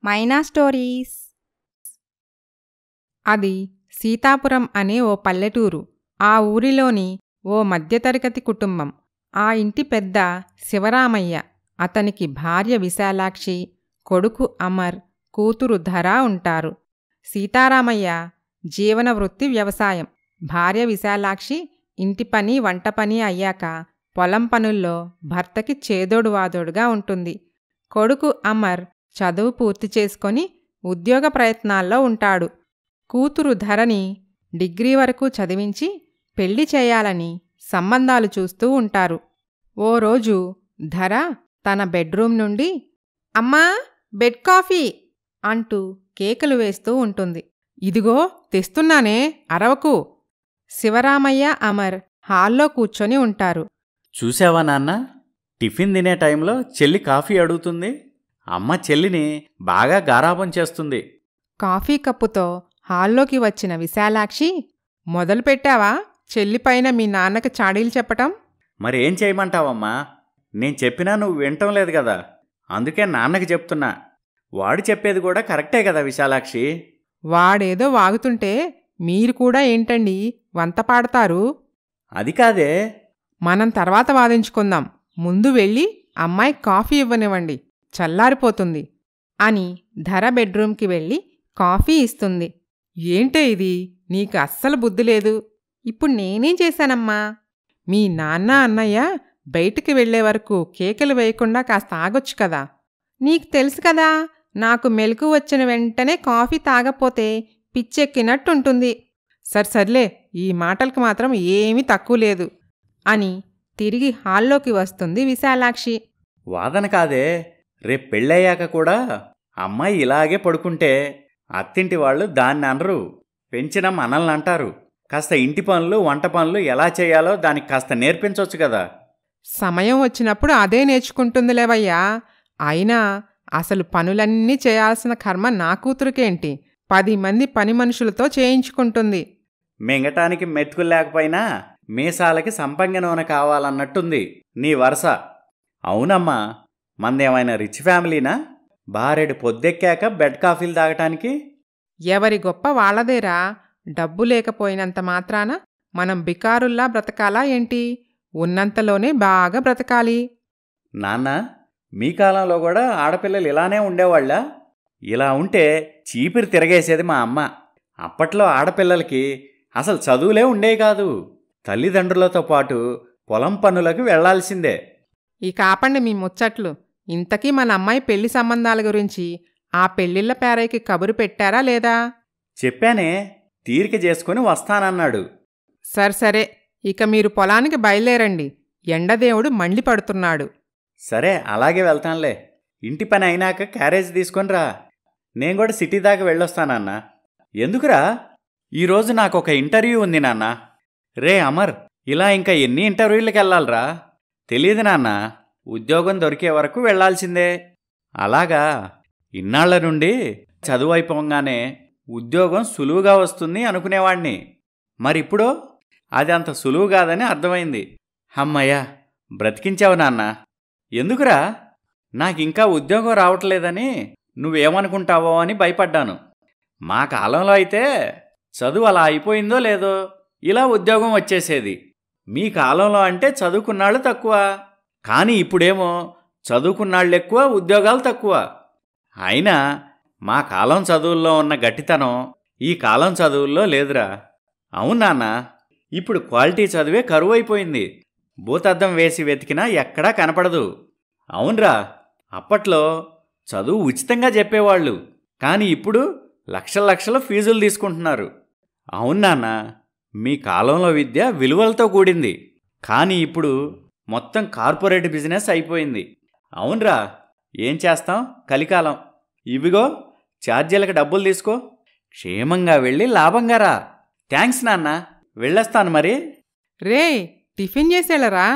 మైనా stories. అది సీతాపురం అనే ఓ పల్లెటూరు. ఆ ఊరిలోని ఓ మధ్యతరగతి కుటుంబం. ఆ ఇంటి పెద్ద శివరామయ్య. అతనికి భార్య విశాలాక్షి, కొడుకు అమర్, కూతురు ధర ఉంటారు. సీతారామయ్య జీవనవృత్తి వ్యవసాయం. భార్య విశాలాక్షి ఇంటి పని వంట పని అయ్యాక పొలం పనుల్లో భర్తకి చేదోడు వాదోడుగా ఉంటుంది. కొడుకు అమర్ చదువు పూర్తి చేసుకొని ఉద్యోగ ప్రయత్నాల్లో ఉంటాడు. కూతురు ధరని డిగ్రీ వరకు చదివించి పెళ్లి చేయాలని సంబంధాలు చూస్తూ ఉంటారు. ఓ రోజు ధర తన బెడ్రూమ్ నుండి అమ్మా బెడ్ కాఫీ అంటూ కేకలు వేస్తూ ఉంటుంది. ఇదిగో తెస్తున్నానే, అరవకు. శివరామయ్య అమర్ హాల్లో కూర్చొని ఉంటారు. చూసావా నాన్న, టిఫిన్ తినే టైంలో చెల్లి కాఫీ అడుగుతుంది. అమ్మ చెల్లిని బాగా గారాబం చేస్తుంది. కాఫీ కప్పుతో హాల్లోకి వచ్చిన విశాలాక్షి, మొదలుపెట్టావా చెల్లిపైన మీ నాన్నకి చాడీలు చెప్పటం? మరేం చేయమంటావమ్మా? నేను చెప్పినా నువ్వు వినటం లేదు కదా, అందుకే నాన్నకి చెప్తున్నా. వాడు చెప్పేది కూడా కరెక్టే కదా విశాలాక్షి. వాడేదో వాగుతుంటే మీరు కూడా ఏంటండి వంత పాడతారు? అది కాదే. మనం తర్వాత వాదించుకుందాం. ముందు వెళ్ళి అమ్మాయి కాఫీ ఇవ్వనివ్వండి, చల్లారిపోతుంది అని ధర బెడ్రూమ్కి వెళ్ళి కాఫీ ఇస్తుంది. ఏంటే ఇది, నీకు అస్సలు బుద్ధి లేదు. ఇప్పుడు నేనేం చేశానమ్మా? మీ నాన్న అన్నయ్య బయటికి వెళ్లే వరకు కేకలు వేయకుండా కాస్త ఆగొచ్చు కదా. నీకు తెలుసు కదా, నాకు మెలకు వచ్చిన వెంటనే కాఫీ తాగపోతే పిచ్చెక్కినట్టుంటుంది. సర్లే, ఈ మాటలకు మాత్రం ఏమీ తక్కువ లేదు అని తిరిగి హాల్లోకి వస్తుంది విశాలాక్షి. వాదన కాదే, రేపు పెళ్ళయ్యాక కూడా అమ్మాయి ఇలాగే పడుకుంటే అత్తింటి వాళ్ళు దాన్ని అనరు, పెంచిన మనల్ని అంటారు. కాస్త ఇంటి పనులు వంట పనులు ఎలా చేయాలో దానికి కాస్త నేర్పించవచ్చు కదా. సమయం వచ్చినప్పుడు అదే నేర్చుకుంటుందిలేవయ్యా. అయినా అసలు పనులన్నీ చేయాల్సిన కర్మ నా కూతురికేంటి? 10 మంది పని మనుషులతో చేయించుకుంటుంది. మింగటానికి మెతుకులు లేకపోయినా మీసాలకి సంపంగి నూనె కావాలన్నట్టుంది నీ వరస. అవునమ్మా, మందేమైనా రిచ్ ఫ్యామిలీనా? బారెడు పొద్దెక్కాక బెడ్ కాఫీలు తాగటానికి? ఎవరి గొప్ప వాళ్ళదేరా. డబ్బు లేకపోయినంత మాత్రాన మనం బికారుల్లా బ్రతకాలా ఏంటి? ఉన్నంతలోనే బాగా బ్రతకాలి. నాన్న, మీ కాలంలో కూడా ఆడపిల్లలు ఇలానే ఉండేవాళ్ళా? ఇలా ఉంటే చీపిరి తిరగేసేది మా అమ్మ. అప్పట్లో ఆడపిల్లలకి అసలు చదువులే ఉండేవి కాదు. తల్లిదండ్రులతో పాటు పొలం పనులకు వెళ్లాల్సిందే. ఇక ఆపండి మీ ముచ్చట్లు. ఇంతకీ మన అమ్మాయి పెళ్లి సంబంధాల గురించి ఆ పెళ్లిళ్ల పేరైకి కబురు పెట్టారా లేదా? చెప్పానే, తీరిక చేసుకుని వస్తానన్నాడు. సరే, ఇక మీరు పొలానికి బయలుదేరండి. ఎండదేవుడు మండిపడుతున్నాడు. సరే, అలాగే వెళ్తానులే. ఇంటి పని అయినాక క్యారేజ్ తీసుకొని రా. నేను కూడా సిటీ దాకా వెళ్ళొస్తానన్నా. ఎందుకురా? ఈరోజు నాకు ఒక ఇంటర్వ్యూ ఉంది నాన్న. రే అమర్, ఇలా ఇంకా ఎన్ని ఇంటర్వ్యూలకు వెళ్ళాలరా? తెలియదు నాన్న, ఉద్యోగం దొరికే వరకు వెళ్లాల్సిందే. అలాగా? ఇన్నాళ్ల నుండి చదువు అయిపోగానే ఉద్యోగం సులువుగా వస్తుంది అనుకునేవాణ్ణి. మరిప్పుడు అది అంత సులువు కాదని అర్థమైంది. అమ్మయ్యా, బ్రతికించావు నాన్న. ఎందుకురా? నాకింకా ఉద్యోగం రావట్లేదని నువ్వేమనుకుంటావో అని భయపడ్డాను. మా కాలంలో అయితే చదువు అలా అయిపోయిందో లేదో ఇలా ఉద్యోగం వచ్చేసేది. మీ కాలంలో అంటే చదువుకున్నాళ్ళు తక్కువ, కానీ ఇప్పుడేమో చదువుకున్నాళ్ళు ఎక్కువ, ఉద్యోగాలు తక్కువ. అయినా మా కాలం చదువుల్లో ఉన్న గట్టితనం ఈ కాలం చదువుల్లో లేదురా. అవునాన్న, ఇప్పుడు క్వాలిటీ చదివే కరువైపోయింది. భూతద్దం వేసి వెతికినా ఎక్కడా కనపడదు. అవునరా, అప్పట్లో చదువు ఉచితంగా చెప్పేవాళ్ళు, కానీ ఇప్పుడు లక్షల ఫీజులు తీసుకుంటున్నారు. అవునాన్న, మీ కాలంలో విద్య విలువలతో కూడింది, కానీ ఇప్పుడు మొత్తం కార్పొరేట్ బిజినెస్ అయిపోయింది. అవునరా, ఏం చేస్తాం, కలికాలం. ఇవిగో ఛార్జీలకు డబ్బులు తీసుకో, క్షేమంగా వెళ్ళి లాభంగా రా. థ్యాంక్స్ నాన్న, వెళ్ళొస్తాను మరి. రే, టిఫిన్ చేసేళ్ళరా?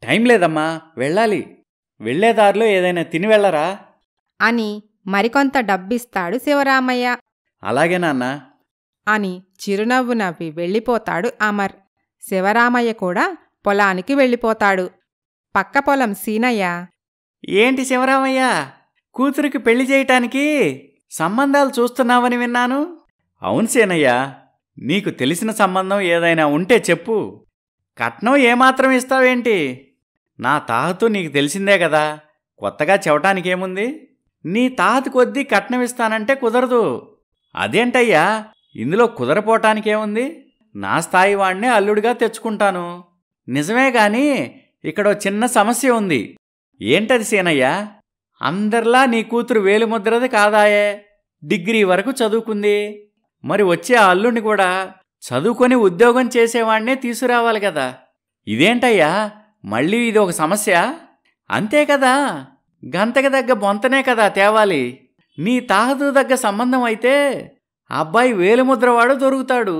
టైం లేదమ్మా, వెళ్ళాలి. వెళ్లేదారిలో ఏదైనా తిని వెళ్ళరా అని మరికొంత డబ్బిస్తాడు శివరామయ్య. అలాగే నాన్న అని చిరునవ్వు నవ్వి వెళ్ళిపోతాడు అమర్. శివరామయ్య కూడా పొలానికి వెళ్ళిపోతాడు. పక్క పొలం సీనయ్య, ఏంటి శివరామయ్య, కూతురికి పెళ్లి చేయటానికి సంబంధాలు చూస్తున్నావని విన్నాను. అవును సీనయ్య, నీకు తెలిసిన సంబంధం ఏదైనా ఉంటే చెప్పు. కట్నం ఏమాత్రం ఇస్తావేంటి? నా తాహతు నీకు తెలిసిందే కదా, కొత్తగా చెప్పటానికేముంది? నీ తాహతు కొద్దీ కట్నం ఇస్తానంటే కుదరదు. అదేంటయ్యా, ఇందులో కుదరపోవటానికేముంది? నా స్థాయి వాణ్ణే అల్లుడిగా తెచ్చుకుంటాను. నిజమే గాని ఇక్కడో చిన్న సమస్య ఉంది. ఏంటది సీనయ్య? అందరిలా నీ కూతురు వేలిముద్రది కాదాయే, డిగ్రీ వరకు చదువుకుంది. మరి వచ్చే అల్లుడిని కూడా చదువుకొని ఉద్యోగం చేసేవాణ్ణే తీసుకురావాలి కదా. ఇదేంటయ్యా, మళ్ళీ ఇది ఒక సమస్య? అంతే కదా, గంతకి దగ్గ బొంతనే కదా తేవాలి. నీ తాహతు దగ్గ సంబంధం అయితే అబ్బాయి వేలిముద్రవాడు దొరుకుతాడు.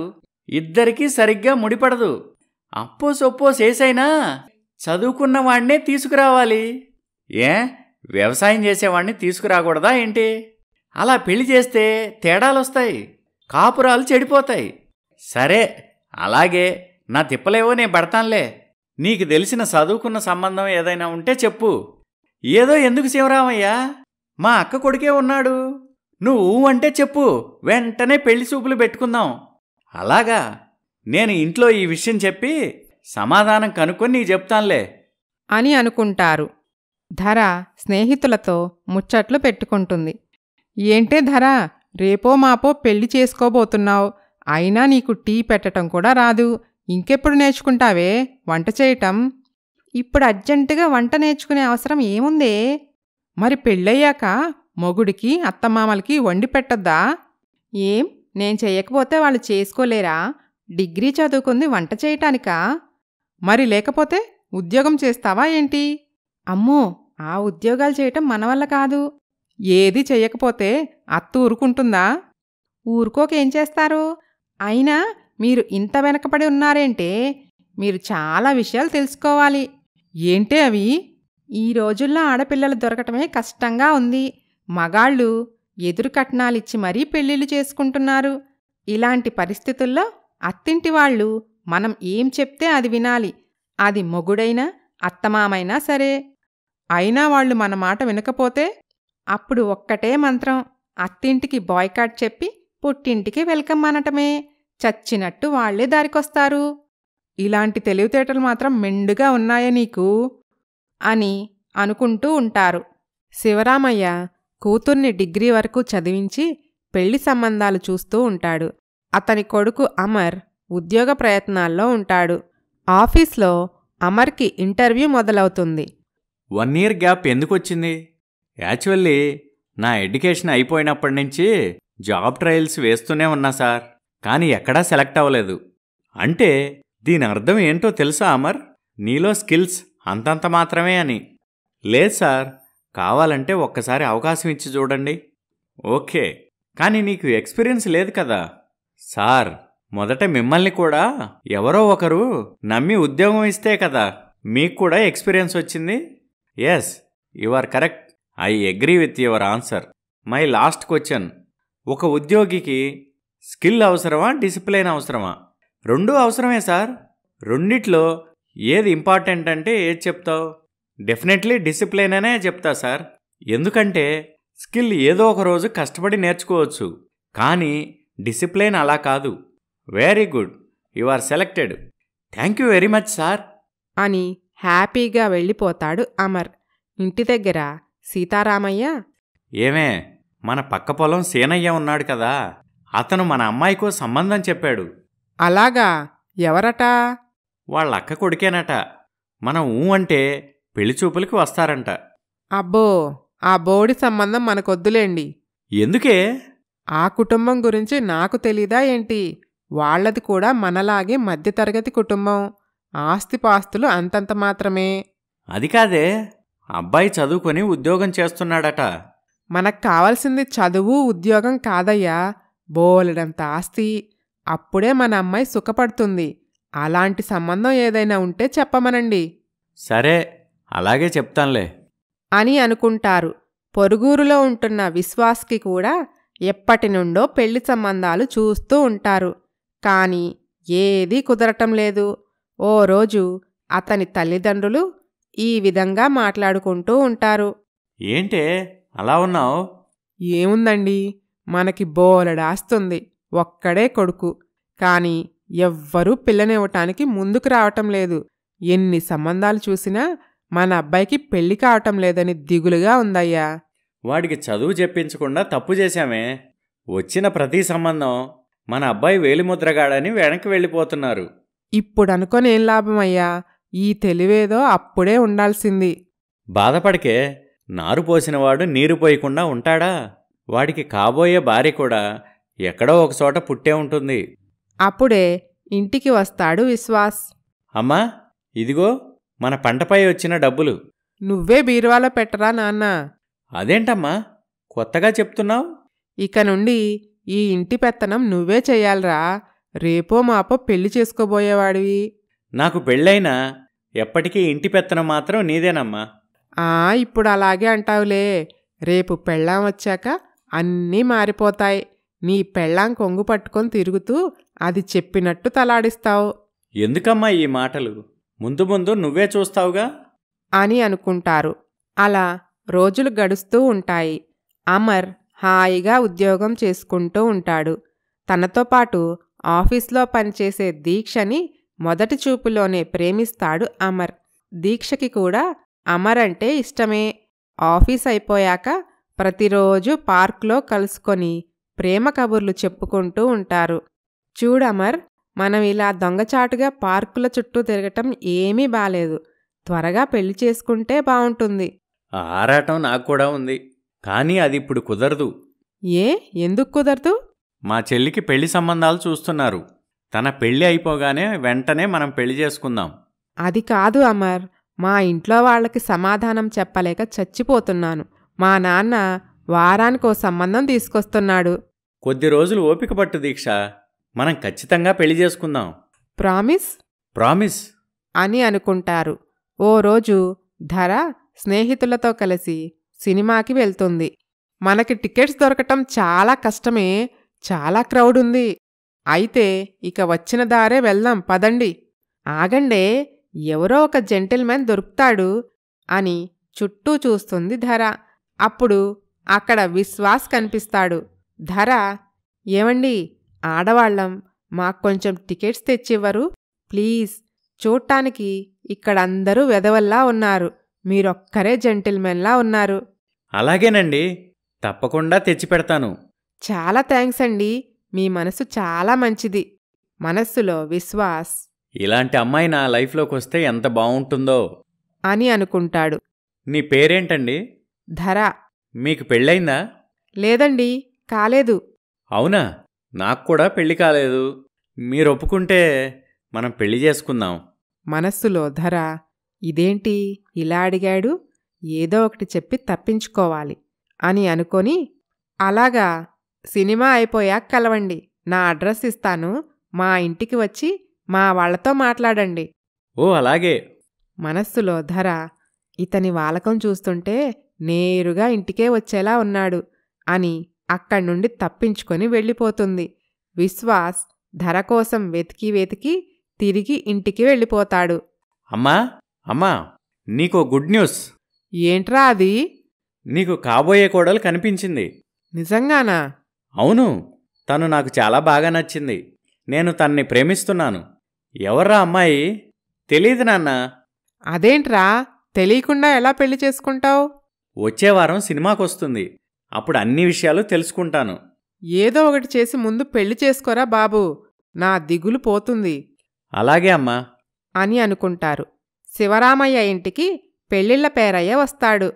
ఇద్దరికీ సరిగ్గా ముడిపడదు. అప్పో సొప్పో చేసైనా చదువుకున్నవాణ్ణే తీసుకురావాలి. ఏ వ్యవసాయం చేసేవాణ్ణి తీసుకురాకూడదా ఏంటి? అలా పెళ్లి చేస్తే తేడాలొస్తాయి, కాపురాలు చెడిపోతాయి. సరే, అలాగే నా తిప్పలేవో నేను పడతానులే. నీకు తెలిసిన చదువుకున్న సంబంధం ఏదైనా ఉంటే చెప్పు. ఏదో ఎందుకు శివరామయ్య, మా అక్క కొడుకే ఉన్నాడు. నువ్వు అంటే చెప్పు, వెంటనే పెళ్లి చూపులు పెట్టుకుందాం. అలాగా, నేను ఇంట్లో ఈ విషయం చెప్పి సమాధానం కనుక్కొని నీకు చెప్తానులే అని అనుకుంటారు. ధర స్నేహితులతో ముచ్చట్లు పెట్టుకుంటుంది. ఏంటే ధర, రేపో మాపో పెళ్లి చేసుకోబోతున్నావు, అయినా నీకు టీ పెట్టడం కూడా రాదు. ఇంకెప్పుడు నేర్చుకుంటావే వంట చేయటం? ఇప్పుడు అర్జెంటుగా వంట నేర్చుకునే అవసరం ఏముందే? మరి పెళ్ళయ్యాక మొగుడికి అత్తమామలకి వండి పెట్టొద్దా? ఏం, నేను చెయ్యకపోతే వాళ్ళు చేసుకోలేరా? డిగ్రీ చదువుకుంది వంట చేయటానికా? మరి లేకపోతే ఉద్యోగం చేస్తావా ఏంటి? అమ్మో, ఆ ఉద్యోగాలు చేయటం మన వల్ల కాదు. ఏది చెయ్యకపోతే అత్త ఊరుకుంటుందా? ఊరుకోకేం చేస్తారు? అయినా మీరు ఇంత వెనకపడి ఉన్నారేంటే? మీరు చాలా విషయాలు తెలుసుకోవాలి. ఏంటే అవి? ఈ రోజుల్లో ఆడపిల్లలు దొరకటమే కష్టంగా ఉంది. మగాళ్ళు ఎదురు కట్నాలిచ్చి మరీ పెళ్ళిళ్ళు చేసుకుంటున్నారు. ఇలాంటి పరిస్థితుల్లో అత్తింటి వాళ్ళు మనం ఏం చెప్తే అది వినాలి. అది మొగుడైనా అత్తమామైనా సరే. అయినా వాళ్ళు మన మాట వినకపోతే అప్పుడు ఒక్కటే మంత్రం, అత్తింటికి బాయ్కాట్ చెప్పి పుట్టింటికి వెల్కమ్ అనటమే. చచ్చినట్టు వాళ్లే దారికొస్తారు. ఇలాంటి తెలివితేటలు మాత్రం మెండుగా ఉన్నాయే నీకు అని అనుకుంటూ ఉంటారు. శివరామయ్య కూతుర్ని డిగ్రీ వరకు చదివించి పెళ్లి సంబంధాలు చూస్తూ ఉంటాడు. అతని కొడుకు అమర్ ఉద్యోగ ప్రయత్నాల్లో ఉంటాడు. ఆఫీస్లో అమర్కి ఇంటర్వ్యూ మొదలవుతుంది. 1 year గ్యాప్ ఎందుకొచ్చింది? యాక్చువల్లీ నా ఎడ్యుకేషన్ అయిపోయినప్పటి నుంచి జాబ్ ట్రయల్స్ వేస్తూనే ఉన్నా సార్, కానీ ఎక్కడా సెలెక్ట్ అవ్వలేదు. అంటే దీని అర్థం ఏంటో తెలుసా అమర్? నీలో స్కిల్స్ అంతంత మాత్రమే అని. లేదు సార్, కావాలంటే ఒక్కసారి అవకాశం ఇచ్చి చూడండి. ఓకే, కానీ నీకు ఎక్స్పీరియన్స్ లేదు కదా. సార్, మొదట మిమ్మల్ని కూడా ఎవరో ఒకరు నమ్మి ఉద్యోగం ఇస్తే కదా మీకు కూడా ఎక్స్పీరియన్స్ వచ్చింది. Yes, you are correct. I agree with your answer. My last question, ఒక ఉద్యోగికి స్కిల్ అవసరమా, డిసిప్లిన్ అవసరమా? రెండూ అవసరమే సార్. రెండిట్లో ఏది ఇంపార్టెంట్ అంటే ఏది చెప్తావు? డెఫినెట్లీ డిసిప్లిన్ అనే చెప్తా సార్. ఎందుకంటే స్కిల్ ఏదో ఒక రోజు కష్టపడి నేర్చుకోవచ్చు, కానీ డిసిప్లిన్ అలా కాదు. Very good, you are selected. Thank you very much sir అని హ్యాపీగా వెళ్ళిపోతాడు అమర్. ఇంటి దగ్గర సీతారామయ్య, ఏమే, మన పక్క పొలం సీనయ్య ఉన్నాడు కదా, అతను మన అమ్మాయికో సంబంధం చెప్పాడు. అలాగా? ఎవరట? వాళ్ళ అక్క కొడుకేనట. మనం అంటే పెళ్లి చూపులకి వస్తారంట. అబ్బో, ఆ బోడి సంబంధం మనకొద్దులేండి. ఎందుకే? ఆ కుటుంబం గురించి నాకు తెలీదా ఏంటి? వాళ్లది కూడా మనలాగే మధ్యతరగతి కుటుంబం. ఆస్తిపాస్తులు అంతంత మాత్రమే. అది కాదే, అబ్బాయి చదువుకొని ఉద్యోగం చేస్తున్నాడట. మనకు కావాల్సింది చదువు ఉద్యోగం కాదయ్యా, బోలెడంత ఆస్తి. అప్పుడే మన అమ్మాయి సుఖపడుతుంది. అలాంటి సంబంధం ఏదైనా ఉంటే చెప్పమనండి. సరే, అలాగే చెప్తాన్లే అని అనుకుంటారు. పొరుగురులో ఉంటున్న విశ్వాస్కి కూడా ఎప్పటినుండో పెళ్లి సంబంధాలు చూస్తూ ఉంటారు. కాని ఏదీ కుదరటం లేదు. ఓ రోజు అతని తల్లిదండ్రులు ఈ విధంగా మాట్లాడుకుంటూ ఉంటారు. ఏంటే అలా ఉన్నావు? ఏముందండి, మనకి బోలెడాస్తుంది, ఒక్కడే కొడుకు. కాని ఎవ్వరూ పిల్లనివ్వటానికి ముందుకు రావటం లేదు. ఎన్ని సంబంధాలు చూసినా మన అబ్బాయికి పెళ్లి కావటం లేదని దిగులుగా ఉందయ్యా. వాడికి చదువు చెప్పించకుండా తప్పు చేశామే. వచ్చిన ప్రతి సంబంధం మన అబ్బాయి వేలిముద్రగాడని వెనక్కి వెళ్ళిపోతున్నారు. ఇప్పుడనుకోనేం లాభమయ్యా, ఈ తెలివేదో అప్పుడే ఉండాల్సింది. బాధపడికే, నారు పోసినవాడు నీరు పోయకుండా ఉంటాడా? వాడికి కాబోయే భార్య కూడా ఎక్కడో ఒకచోట పుట్టే ఉంటుంది. అప్పుడే ఇంటికి వస్తాడు విశ్వాస్. అమ్మా, ఇదిగో మన పంటపై వచ్చిన డబ్బులు. నువ్వే బీరువాలో పెట్టరా నాన్న. అదేంటమ్మా కొత్తగా చెప్తున్నావు? ఇక నుండి ఈ ఇంటి పెత్తనం నువ్వే చెయ్యాలరా. రేపో మాపో పెళ్లి చేసుకోబోయేవాడివి. నాకు పెళ్ళైనా ఎప్పటికీ ఇంటి పెత్తనం మాత్రం నీదేనమ్మా. ఇప్పుడు అలాగే అంటావులే. రేపు పెళ్ళాం వచ్చాక అన్నీ మారిపోతాయి. నీ పెళ్ళాం కొంగు పట్టుకొని తిరుగుతూ అది చెప్పినట్టు తలాడిస్తావు. ఎందుకమ్మా ఈ మాటలు? ముందు ముందు నువ్వే చూస్తావుగా అని అనుకుంటారు. అలా రోజులు గడుస్తూ ఉంటాయి. అమర్ హాయిగా ఉద్యోగం చేసుకుంటూ ఉంటాడు. తనతో పాటు ఆఫీస్లో పనిచేసే దీక్షని మొదటి చూపులోనే ప్రేమిస్తాడు అమర్. దీక్షకి కూడా అమర్ అంటే ఇష్టమే. ఆఫీస్ అయిపోయాక ప్రతిరోజు పార్క్లో కలుసుకొని ప్రేమ కబుర్లు చెప్పుకుంటూ ఉంటారు. చూడమర్, మనం ఇలా దొంగచాటుగా పార్కుల చుట్టూ తిరగటం ఏమీ బాలేదు. త్వరగా పెళ్లి చేసుకుంటే బావుంటుంది. ఆరాటం నాకు కూడా ఉంది, కానీ అది ఇప్పుడు కుదరదు. ఎందుకు కుదరదు? మా చెల్లికి పెళ్లి సంబంధాలు చూస్తున్నారు. తన పెళ్లి అయిపోగానే వెంటనే మనం పెళ్లి చేసుకుందాం. అది కాదు అమర్, మా ఇంట్లో వాళ్ళకి సమాధానం చెప్పలేక చచ్చిపోతున్నాను. మా నాన్న వారానికో సంబంధం తీసుకొస్తున్నాడు. కొద్ది రోజులు ఓపిక పట్టు దీక్ష, మనం ఖచ్చితంగా పెళ్లి చేసుకుందాం. ప్రామిస్? ప్రామిస్ అని అనుకుంటారు. ఓ రోజు ధర స్నేహితులతో కలిసి సినిమాకి వెళ్తుంది. మనకి టికెట్స్ దొరకటం చాలా కష్టమే, చాలా క్రౌడ్ ఉంది. అయితే ఇక వచ్చిన దారే వెళ్దాం పదండి. ఆగండే, ఎవరో ఒక జెంటిల్మెన్ దొరుకుతాడు అని చుట్టూ చూస్తుంది ధర. అప్పుడు అక్కడ విశ్వాస్ కనిపిస్తాడు. ధర, ఏమండి, ఆడవాళ్లం, మాకొంచెం టికెట్స్ తెచ్చివ్వరు ప్లీజ్? చూడటానికి ఇక్కడందరూ వెధవల్లా ఉన్నారు, మీరొక్కరే జెంటిల్మెన్లా ఉన్నారు. అలాగేనండి, తప్పకుండా తెచ్చిపెడతాను. చాలా థ్యాంక్స్ అండి, మీ మనసు చాలా మంచిది. మనస్సులో విశ్వాస్, ఇలాంటి అమ్మాయి నా లైఫ్లోకి వస్తే ఎంత బావుంటుందో అని అనుకుంటాడు. నీ పేరేంటండి? ధర. మీకు పెళ్ళయిందా? లేదండి, కాలేదు. అవునా? నాకు కూడా పెళ్లి కాలేదు. మీరు ఒప్పుకుంటే మనం పెళ్లి చేసుకుందాం. మనస్సులో ధర, ఇదేంటి ఇలా అడిగాడు, ఏదో ఒకటి చెప్పి తప్పించుకోవాలి అని అనుకొని, అలాగా, సినిమా అయిపోయాక కలవండి, నా అడ్రస్ ఇస్తాను, మా ఇంటికి వచ్చి మా వాళ్లతో మాట్లాడండి. ఓ అలాగే. మనస్సులో ధర, ఇతని వాలకం చూస్తుంటే నేరుగా ఇంటికే వచ్చేలా ఉన్నాడు అని అక్కడ్నుండి తప్పించుకొని వెళ్ళిపోతుంది. విశ్వాస్ ధర కోసం వెతికి వెతికి తిరిగి ఇంటికి వెళ్ళిపోతాడు. అమ్మా, నీకో గుడ్ న్యూస్. ఏంట్రా అది? నీకు కాబోయే కోడలు కనిపించింది. నిజంగానా? అవును, తను నాకు చాలా బాగా నచ్చింది. నేను తన్ని ప్రేమిస్తున్నాను. ఎవర్రా అమ్మాయి? తెలీదు నాన్న. అదేంట్రా, తెలియకుండా ఎలా పెళ్లి చేసుకుంటావు? వచ్చే వారం సినిమాకొస్తుంది, అప్పుడు అన్ని విషయాలు తెలుసుకుంటాను. ఏదో ఒకటి చేసి ముందు పెళ్లి చేసుకోరా బాబూ, నా దిగులు పోతుంది. అలాగే అమ్మా అని అనుకుంటారు. శివరామయ్య ఇంటికి పెళ్ళిళ్ళ పేరయ్య వస్తాడు.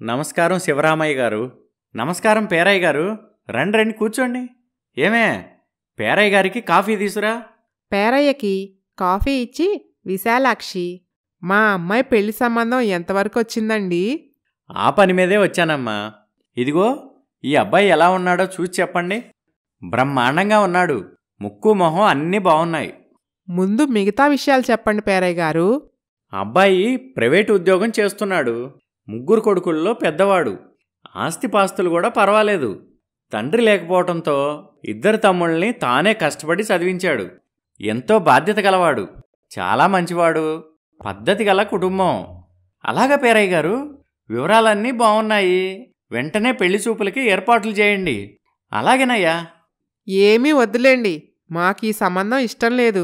నమస్కారం శివరామయ్య గారు. నమస్కారం పేరయ్య గారు. రండి కూర్చోండి. ఏమే, పేరయ్య గారికి కాఫీ తీసురా. పేరయ్యకి కాఫీ ఇచ్చి, విశాలాక్షి, మా అమ్మాయి పెళ్లి సంబంధం ఎంతవరకు వచ్చిందండి? ఆ పని మీదే వచ్చానమ్మా. ఇదిగో ఈ అబ్బాయి ఎలా ఉన్నాడో చూసి చెప్పండి. బ్రహ్మాండంగా ఉన్నాడు, ముక్కు మొహం అన్నీ బాగున్నాయి. ముందు మిగతా విషయాలు చెప్పండి పేరయ్య గారు. అబ్బాయి ప్రైవేటు ఉద్యోగం చేస్తున్నాడు. 3 కొడుకుల్లో పెద్దవాడు. ఆస్తిపాస్తులు కూడా పర్వాలేదు. తండ్రి లేకపోవడంతో 2 తమ్ముళ్ళని తానే కష్టపడి చదివించాడు. ఎంతో బాధ్యత గలవాడు, చాలా మంచివాడు, పద్ధతి గల కుటుంబం. అలాగా పేరయ్య గారు, వివరాలన్నీ బాగున్నాయి. వెంటనే పెళ్లి చూపులకి ఏర్పాట్లు చేయండి. అలాగేనయ్యా. ఏమీ వద్దులేండి, మాకీ సంబంధం ఇష్టం లేదు.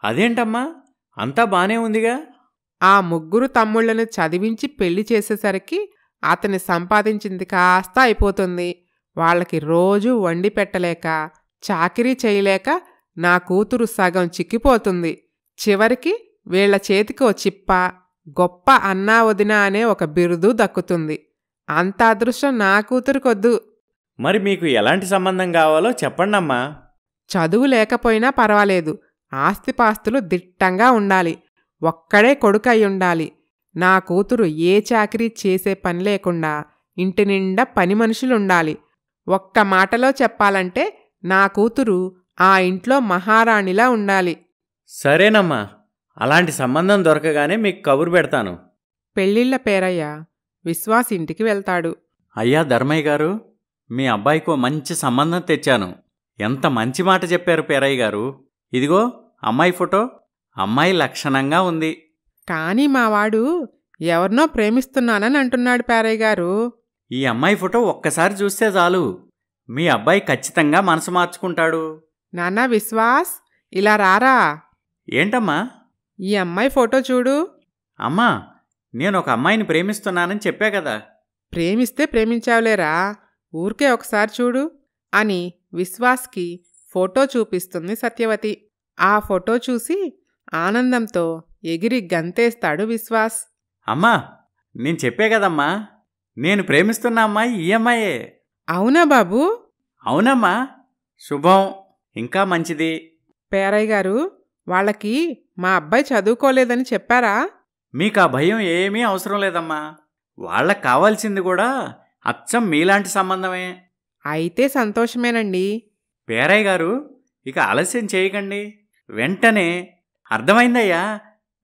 అదేంటమ్మా, అంతా బానే ఉందిగా? ఆ ముగ్గురు తమ్ముళ్లను చదివించి పెళ్లి చేసేసరికి అతని సంపాదించింది కాస్త అయిపోతుంది. వాళ్ళకి రోజూ వండి పెట్టలేక, చాకిరీ చేయలేక నా కూతురు సగం చిక్కిపోతుంది. చివరికి వీళ్ల చేతికి ఓ చిప్ప, గొప్ప అన్నా వదిన అనే ఒక బిరుదు దక్కుతుంది. అంత అదృష్టం నా కూతురుకొద్దు. మరి మీకు ఎలాంటి సంబంధం కావాలో చెప్పండమ్మా. చదువు లేకపోయినా పర్వాలేదు, ఆస్తిపాస్తులు దిట్టంగా ఉండాలి. ఒక్కడే కొడుకయ్యుండాలి. నా కూతురు ఏ చాకిరీ చేసే పని లేకుండా ఇంటి నిండా పని మనుషులుండాలి. ఒక్క మాటలో చెప్పాలంటే నా కూతురు ఆ ఇంట్లో మహారాణిలా ఉండాలి. సరేనమ్మా, అలాంటి సంబంధం దొరకగానే మీకు కబురు పెడతాను. పెళ్ళిళ్ళ పేరయ్య విశ్వాస్ ఇంటికి వెళ్తాడు. అయ్యా ధర్మయ్య గారు, మీ అబ్బాయికో మంచి సంబంధం తెచ్చాను. ఎంత మంచి మాట చెప్పారు పేరయ్య గారు. ఇదిగో అమ్మాయి ఫోటో. అమ్మాయి లక్షణంగా ఉంది. కానీ మావాడు ఎవరినో ప్రేమిస్తున్నానని అంటున్నాడు పేరయ్య గారు. ఈ అమ్మాయి ఫోటో ఒక్కసారి చూస్తే చాలు, మీ అబ్బాయి ఖచ్చితంగా మనసు మార్చుకుంటాడు. నాన్నా విశ్వాస్, ఇలా రారా. ఏంటమ్మా? ఈ అమ్మాయి ఫోటో చూడు. అమ్మా, నేను ఒక అమ్మాయిని ప్రేమిస్తున్నానని చెప్పా కదా. ప్రేమిస్తే ప్రేమించావులేరా, ఊరికే ఒకసారి చూడు అని విశ్వాస్కి ఫోటో చూపిస్తుంది సత్యవతి. ఆ ఫోటో చూసి ఆనందంతో ఎగిరి గంతేస్తాడు విశ్వాస్. అమ్మా, నేను చెప్పే కదమ్మా, నేను ప్రేమిస్తున్న అమ్మాయి ఈ అమ్మాయే. అవునా బాబూ? అవునమ్మా, శుభం. ఇంకా మంచిది. పేరయ్య గారు, వాళ్ళకి మా అబ్బాయి చదువుకోలేదని చెప్పారా? మీకా భయం ఏమీ అవసరం లేదమ్మా. వాళ్ళకు కావాల్సింది కూడా అచ్చం మీలాంటి సంబంధమే. అయితే సంతోషమేనండి. పేరయ్య గారు, ఇక ఆలస్యం చేయకండి. వెంటనే అర్థమైందయ్యా,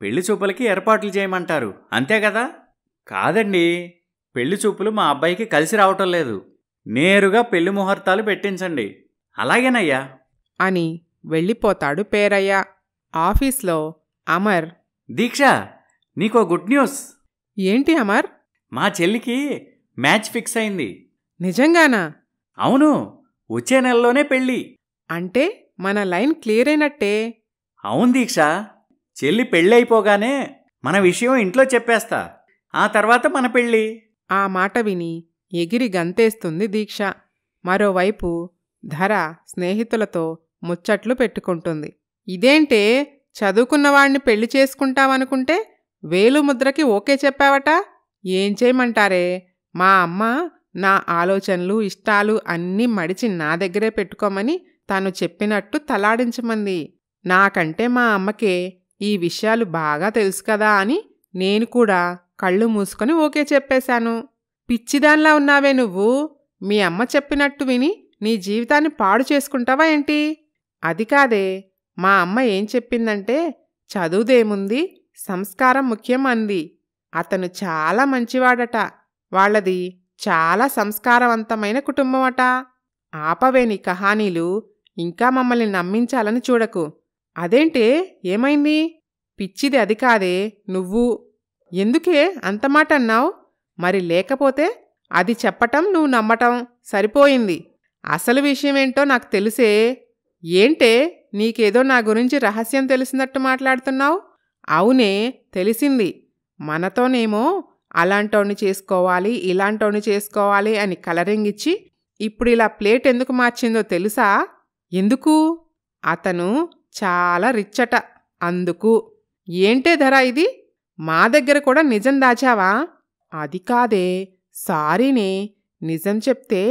పెళ్లి చూపులకి ఏర్పాట్లు చేయమంటారు, అంతే కదా? కాదండి, పెళ్లి చూపులు మా అబ్బాయికి కలిసి రావటం లేదు. నేరుగా పెళ్లి ముహూర్తాలు పెట్టించండి. అలాగేనయ్యా అని వెళ్ళిపోతాడు పేరయ్య. ఆఫీస్లో అమర్, దీక్ష, నీకో గుడ్ న్యూస్. ఏంటి అమర్? మా చెల్లికి మ్యాచ్ ఫిక్స్ అయింది. నిజంగానా? అవును, వచ్చే నెలలోనే పెళ్ళి. అంటే మన లైన్ క్లియర్ అయినట్టే. అవును దీక్ష, చెల్లి పెళ్ళైపోగానే మన విషయం ఇంట్లో చెప్పేస్తా. ఆ తర్వాత మన పెళ్ళి. ఆ మాట విని ఎగిరి గంతేస్తుంది దీక్ష. మరోవైపు ధర స్నేహితులతో ముచ్చట్లు పెట్టుకుంటుంది. ఇదేంటే, చదువుకున్నవాణ్ణి పెళ్లి చేసుకుంటావనుకుంటే వేలుముద్రకి ఓకే చెప్పావట? ఏం చేయమంటారే, మా అమ్మ నా ఆలోచనలు ఇష్టాలు అన్నీ మడిచి నా దగ్గరే పెట్టుకోమని తను చెప్పినట్టు తలాడించమంది. నాకంటే మా అమ్మకే ఈ విషయాలు బాగా తెలుసు కదా అని నేను కూడా కళ్ళు మూసుకొని ఓకే చెప్పేశాను. పిచ్చిదాన్లా ఉన్నావే నువ్వు. మీ అమ్మ చెప్పినట్టు విని నీ జీవితాన్ని పాడు చేసుకుంటావా ఏంటి? అది కాదే, మా అమ్మ ఏం చెప్పిందంటే, చదువుదేముంది, సంస్కారం ముఖ్యం అంది. అతను చాలా మంచివాడట. వాళ్ళది చాలా సంస్కారవంతమైన కుటుంబమట. ఆపవే నీ కహానీలు, ఇంకా మమ్మల్ని నమ్మించాలని చూడకు. అదేంటే, ఏమైంది? పిచ్చిది అది కాదే నువ్వు. ఎందుకే అంత మాట అన్నావు? మరి లేకపోతే అది చెప్పటం నువ్వు నమ్మటం సరిపోయింది. అసలు విషయమేంటో నాకు తెలుసే. ఏంటే, నీకేదో నా గురించి రహస్యం తెలిసినట్టు మాట్లాడుతున్నావు? అవునే, తెలిసింది. మనతోనేమో అలాంటోని చేసుకోవాలి, ఇలాంటోని చేసుకోవాలి అని కలరింగ్ ఇచ్చి ఇప్పుడు ఇలా ప్లేట్ ఎందుకు మార్చిందో తెలుసా? ఎందుకు? అతను చాలా రిచ్చట, అందుకు. ఏంటే ధర ఇది? మా దగ్గర కూడా నిజం దాచావా? అది కాదే, సారీనే, నిజం చెప్తే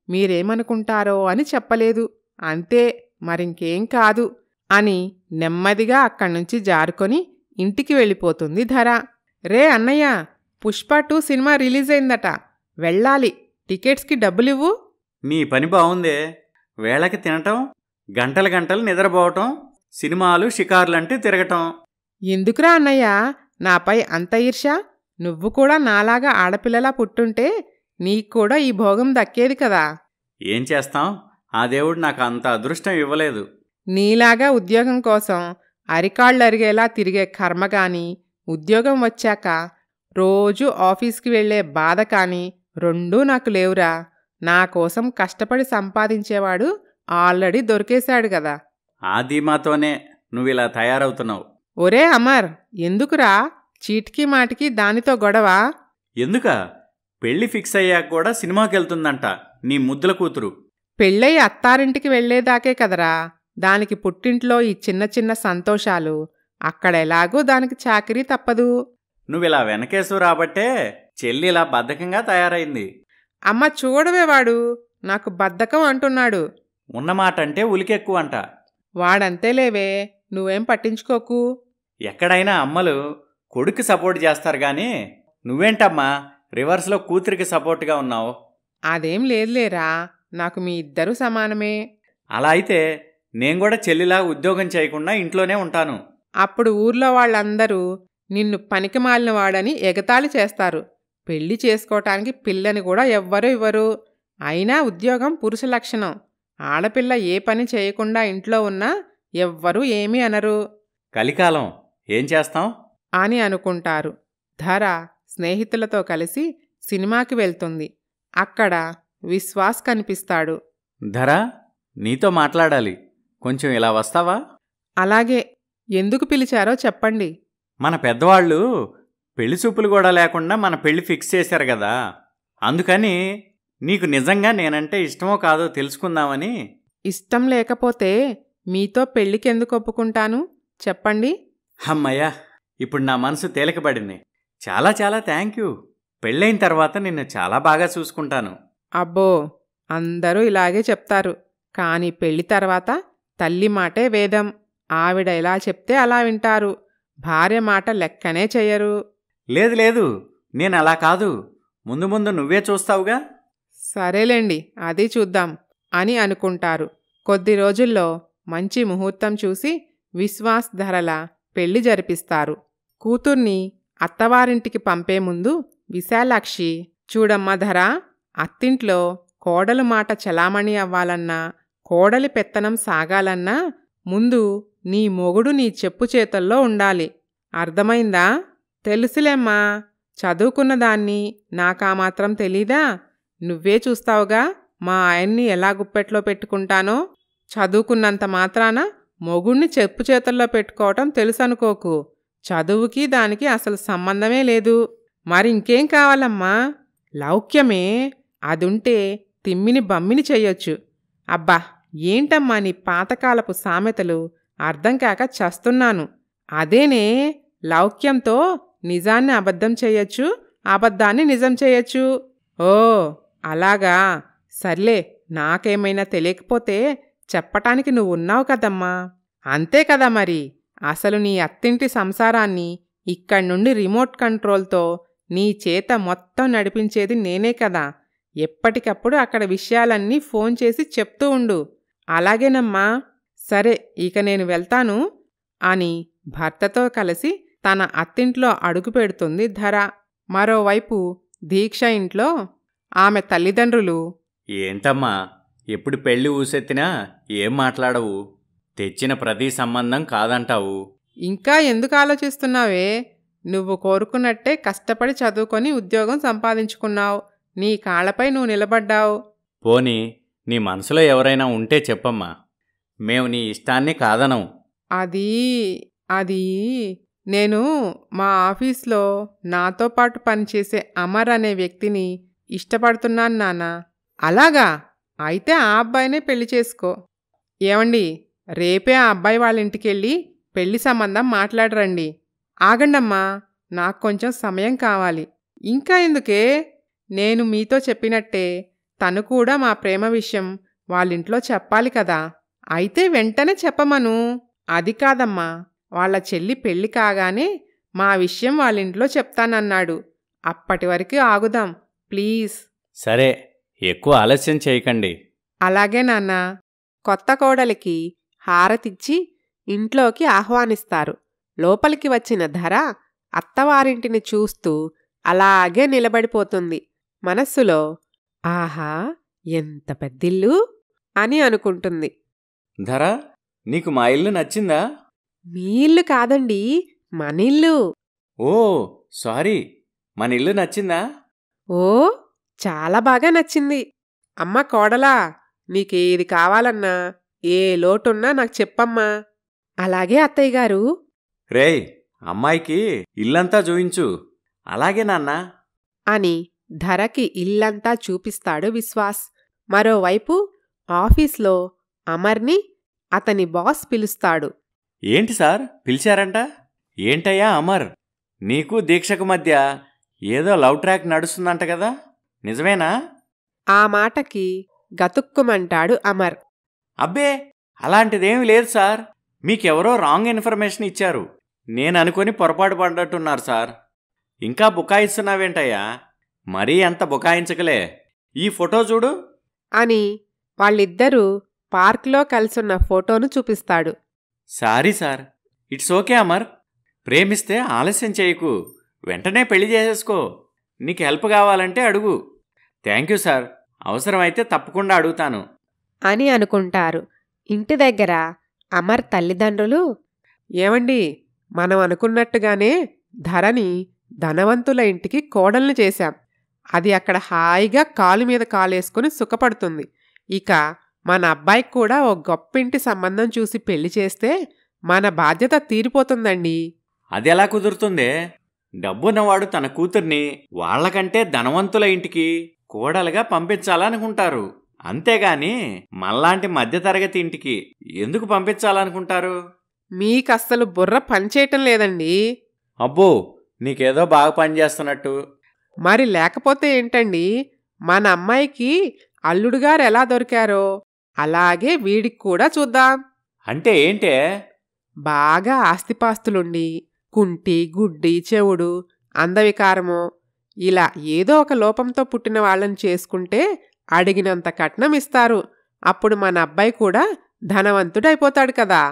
మీరేమనుకుంటారో అని చెప్పలేదు, అంతే, మరింకేం కాదు అని నెమ్మదిగా అక్కడ్నుంచి జారుకొని ఇంటికి వెళ్ళిపోతుంది ధర. రే అన్నయ్య, పుష్ప 2 సినిమా రిలీజ్ అయిందట, వెళ్ళాలి, టికెట్స్కి డబ్బులివ్వు. నీ పని బావుందే. వేళకి తినటం, గంటలు గంటలు నిద్రపోవటం, సినిమాలు షికార్లంటే తిరగటం. ఎందుకురా అన్నయ్య నాపై అంత ఈర్ష్య? నువ్వు కూడా నాలాగా ఆడపిల్లలా పుట్టుంటే నీక్కూడా ఈ భోగం దక్కేది కదా. ఏం చేస్తాం, ఆ దేవుడు నాకు అంత అదృష్టం ఇవ్వలేదు. నీలాగా ఉద్యోగం కోసం అరికాళ్ళరిగేలా తిరిగే కర్మ కాని, ఉద్యోగం వచ్చాక రోజూ ఆఫీస్కి వెళ్లే బాధ కాని రెండూ నాకు లేవురా. నా కోసం కష్టపడి సంపాదించేవాడు ఆల్రెడీ దొరికేశాడు గదా. ఆ ధీమాతోనే నువ్విలా తయారవుతున్నావు. ఒరే అమర్, ఎందుకురా చీటికి మాటికి దానితో గొడవ? ఎందుకా? పెళ్లి ఫిక్స్ అయ్యాక కూడా సినిమాకెళ్తుందంట నీ ముద్దుల కూతురు. పెళ్ళయి అత్తారింటికి వెళ్లేదాకే కదరా దానికి పుట్టింట్లో ఈ చిన్న చిన్న సంతోషాలు. అక్కడెలాగూ దానికి చాకిరీ తప్పదు. నువ్విలా వెనకేసు రాబట్టే చెల్లి ఇలా బద్ధకంగా తయారైంది. అమ్మ చూడవే, వాడు నాకు బద్ధకం అంటున్నాడు. ఉన్నమాటంటే ఉలికెక్కువంట. వాడంతేలేవే, నువ్వేం పట్టించుకోకు. ఎక్కడైనా అమ్మలు కొడుకు సపోర్ట్ చేస్తారు గాని నువ్వేంటమ్మా రివర్స్లో కూతురికి సపోర్ట్గా ఉన్నావు? అదేం లేదులేరా, నాకు మీ ఇద్దరూ సమానమే. అలా అయితే నేను కూడా చెల్లిలా ఉద్యోగం చేయకుండా ఇంట్లోనే ఉంటాను. అప్పుడు ఊర్లో వాళ్ళందరూ నిన్ను పనికిమాలిన వాడని ఎగతాళి చేస్తారు. పెళ్లి చేసుకోవటానికి పిల్లని కూడా ఎవ్వరూ ఇవ్వరు. అయినా ఉద్యోగం పురుష లక్షణం. ఆడపిల్ల ఏ పని చేయకుండా ఇంట్లో ఉన్నా ఎవ్వరూ ఏమీ అనరు. కలికాలం ఏం చేస్తాం అని అనుకుంటారు. ధర స్నేహితులతో కలిసి సినిమాకి వెళ్తుంది. అక్కడ విశ్వాస్ కనిపిస్తాడు. ధర, నీతో మాట్లాడాలి, కొంచెం ఇలా వస్తావా? అలాగే, ఎందుకు పిలిచారో చెప్పండి. మన పెద్దవాళ్ళు పెళ్లి చూపులు కూడా లేకుండా మన పెళ్లి ఫిక్స్ చేశారు కదా, అందుకని నీకు నిజంగా నేనంటే ఇష్టమో కాదో తెలుసుకుందామని. ఇష్టం లేకపోతే మీతో పెళ్లికెందుకు ఒప్పుకుంటాను చెప్పండి. అమ్మయ్యా, ఇప్పుడు నా మనసు తేలికబడింది. చాలా చాలా థ్యాంక్ యూ. పెళ్ళైన తర్వాత నిన్ను చాలా బాగా చూసుకుంటాను. అబ్బో, అందరూ ఇలాగే చెప్తారు. కానీ పెళ్లి తర్వాత తల్లి మాటే వేదం. ఆవిడ ఎలా చెప్తే అలా వింటారు. భార్య మాట లెక్కనే చెయ్యరు. లేదు లేదు, నేను అలా కాదు. ముందు ముందు నువ్వే చూస్తావుగా. సరేలేండి, అది చూద్దాం అని అనుకుంటారు. కొద్ది రోజుల్లో మంచి ముహూర్తం చూసి విశ్వాస్ ధరల పెళ్లి జరిపిస్తారు. కూతుర్ని అత్తవారింటికి పంపే ముందు విశాలాక్షి, చూడమ్మా ధర, అత్తింట్లో కోడలు మాట చలామణి అవ్వాలన్నా, కోడలి పెత్తనం సాగాలన్నా ముందు నీ మొగుడు నీ చెప్పు చేతల్లో ఉండాలి. అర్థమైందా? తెలుసులేమ్మా, చదువుకున్నదాన్ని నాకా మాత్రం తెలీదా? నువ్వే చూస్తావుగా మా ఆయన్ని ఎలా గుప్పెట్లో పెట్టుకుంటానో. చదువుకున్నంత మాత్రాన మొగుణ్ణి చెప్పు చేతల్లో పెట్టుకోవటం తెలుసనుకోకు. చదువుకి దానికి అసలు సంబంధమే లేదు. మరింకేం కావాలమ్మా? లౌక్యమే. అదుంటే తిమ్మిని బమ్మిని చెయ్యొచ్చు. అబ్బా, ఏంటమ్మా నీ పాతకాలపు సామెతలు, అర్థం కాక చస్తున్నాను. అదేనే, లౌక్యంతో నిజాన్ని అబద్ధం చెయ్యొచ్చు, అబద్ధాన్ని నిజం చెయ్యొచ్చు. ఓ అలాగా, సర్లే, నాకేమైనా తెలియకపోతే చెప్పటానికి నువ్వున్నావు కదమ్మా. అంతే కదా మరి. అసలు నీ అత్తింటి సంసారాన్ని ఇక్కడ్నుండి రిమోట్ కంట్రోల్తో నీ చేత మొత్తం నడిపించేది నేనే కదా. ఎప్పటికప్పుడు అక్కడ విషయాలన్నీ ఫోన్ చేసి చెప్తూ ఉండు. అలాగేనమ్మా. సరే, ఇక నేను వెళ్తాను అని భర్తతో కలిసి తన అత్తింట్లో అడుగుపెడుతుంది ధర. మరోవైపు దీక్ష ఇంట్లో ఆమె తల్లిదండ్రులు, ఏంటమ్మా ఎప్పుడు పెళ్లి ఊసెత్తినా ఏం మాట్లాడవు? తెచ్చిన ప్రతి సంబంధం కాదంటావు. ఇంకా ఎందుకు ఆలోచిస్తున్నావే? నువ్వు కోరుకున్నట్టే కష్టపడి చదువుకొని ఉద్యోగం సంపాదించుకున్నావు. నీ కాళ్ళపై నువ్వు నిలబడ్డావు. పోనీ నీ మనసులో ఎవరైనా ఉంటే చెప్పమ్మా, మేము నీ ఇష్టాన్ని కాదనం. అది నేను మా ఆఫీస్లో నాతో పాటు పనిచేసే అమర్ అనే వ్యక్తిని ఇష్టపడుతున్నాను నాన్న. అలాగా? అయితే ఆ అబ్బాయినే పెళ్లి చేసుకో. ఏమండి, రేపే ఆ అబ్బాయి వాళ్ళ ఇంటికెళ్ళి పెళ్లి సంబంధం మాట్లాడరండి. ఆగండమ్మా, నాకు కొంచెం సమయం కావాలి. ఇంకా ఎందుకే? నేను మీతో చెప్పినట్టే తను కూడా మా ప్రేమ విషయం వాళ్ళింట్లో చెప్పాలి కదా. అయితే వెంటనే చెప్పమను. అది కాదమ్మా, వాళ్ళ చెల్లి పెళ్లి కాగానే మా విషయం వాళ్ళింట్లో చెప్తానన్నాడు. అప్పటి వరకు ఆగుదాం ప్లీజ్. సరే, ఎక్కువ ఆలస్యం చేయకండి. అలాగే నాన్న. కొత్త కోడలికి హారతిచ్చి ఇంట్లోకి ఆహ్వానిస్తారు. లోపలికి వచ్చిన ధర అత్తవారింటిని చూస్తూ అలాగే నిలబడిపోతుంది. మనస్సులో ఆహా, ఎంత పెద్దిల్లు అని అనుకుంటుంది. ధర, నీకు మా ఇల్లు నచ్చిందా? మీ ఇల్లు కాదండి, మనిల్లు. ఓ సారీ, మన ఇల్లు నచ్చిందా? ఓ చాలా బాగా నచ్చింది. అమ్మ కోడలా, నీకేది కావాలన్నా, ఏ లోటున్నా నాకు చెప్పమ్మా. అలాగే అత్తయ్యగారు. రేయ్, అమ్మాయికి ఇల్లంతా చూయించు. అలాగే నాన్నా. అని ధరకి ఇల్లంతా చూపిస్తాడు విశ్వాస్. మరోవైపు ఆఫీస్లో అమర్ని అతని బాస్ పిలుస్తాడు. ఏంటి సార్ పిలిచారంట? ఏంటయ్యా అమర్, నీకు దీక్షకు మధ్య ఏదో లవ్ ట్రాక్ నడుస్తుందంట కదా, నిజమేనా? ఆ మాటకి గతుక్కుమంటాడు అమర్. అబ్బే, అలాంటిదేమీ లేదు సార్. మీకెవరో రాంగ్ ఇన్ఫర్మేషన్ ఇచ్చారు. నేననుకొని పొరపాటు పడ్డట్టున్నారు సార్. ఇంకా బుకాయిస్తున్నావేంటయ్యా? మరీ అంత బుకాయించకలే. ఈ ఫోటో చూడు అని వాళ్ళిద్దరూ పార్క్లో కలిసున్న ఫోటోను చూపిస్తాడు. Sorry sir. It's okay Amar. ప్రేమిస్తే ఆలస్యం చేయకు, వెంటనే పెళ్లి చేసేసుకో. నీకు హెల్ప్ కావాలంటే అడుగు. థ్యాంక్ యూ సార్, అవసరమైతే తప్పకుండా అడుగుతాను అని అనుకుంటారు. ఇంటి దగ్గర అమర్ తల్లిదండ్రులు, ఏమండి, మనం అనుకున్నట్టుగానే ధరని ధనవంతుల ఇంటికి కోడల్ని చేశాం. అది అక్కడ హాయిగా కాలు మీద కాలేసుకుని సుఖపడుతుంది. ఇక మన అబ్బాయికి కూడా ఓ గొప్పింటి సంబంధం చూసి పెళ్లి చేస్తే మన బాధ్యత తీరిపోతుందండి. అదెలా కుదురుతుందే? డబ్బున్నవాడు తన కూతుర్ని వాళ్లకంటే ధనవంతుల ఇంటికి కోడలుగా పంపించాలనుకుంటారు. అంతేగాని మళ్ళాంటి మధ్యతరగతి ఇంటికి ఎందుకు పంపించాలనుకుంటారు? మీకస్సలు బుర్ర పనిచేయటం లేదండి. అబ్బో, నీకేదో బాగా పనిచేస్తున్నట్టు. మరి లేకపోతే ఏంటండి, మన అమ్మాయికి అల్లుడుగారు ఎలా దొరికారో అలాగే వీడికి కూడా చూద్దాం. అంటే ఏంటే? బాగా ఆస్తిపాస్తులుండి కుంటి గుడ్డి చెవుడు అందవికారమో ఇలా ఏదో ఒక లోపంతో పుట్టిన వాళ్ళని చేసుకుంటే అడిగినంత కట్నం ఇస్తారు. అప్పుడు మన అబ్బాయి కూడా ధనవంతుడైపోతాడు కదా.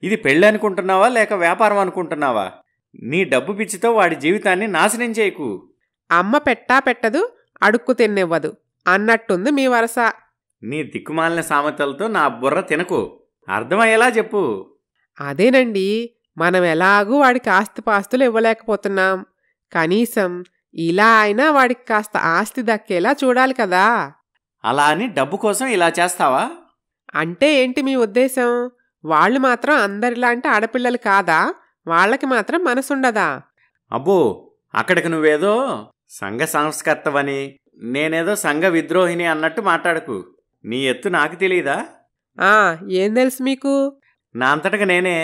ఇది పెళ్ళి అనుకుంటున్నావా లేక వ్యాపారం అనుకుంటున్నావా? నీ డబ్బు పిచ్చితో వాడి జీవితాన్ని నాశనం చేయకు. అమ్మ పెట్టా పెట్టదు, అడుక్కు తిన్నివ్వదు అన్నట్టుంది మీ వరస. నీ దిక్కుమాలిన సామెతలతో నా బుర్ర తినకు. అర్థమయ్యేలా చెప్పు. అదేనండి, మనం ఎలాగూ వాడికి ఆస్తిపాస్తులు ఇవ్వలేకపోతున్నాం. కనీసం ఇలా అయినా వాడికి కాస్త ఆస్తి దక్కేలా చూడాలి కదా. అలా అని డబ్బు కోసం ఇలా చేస్తావా? అంటే ఏంటి మీ ఉద్దేశం? వాళ్ళు మాత్రం అందరిలాంటి ఆడపిల్లలు కాదా? వాళ్ళకి మాత్రం మనసుండదా? అబ్బో, అక్కడికి నువ్వేదో సంఘ సంస్కర్తవని నేనేదో సంఘ విద్రోహిని అన్నట్టు మాట్లాడకు. నీ ఎత్తు నాకు తెలీదా? ఏం తెలుసు మీకు? నా అంతటగా నేనే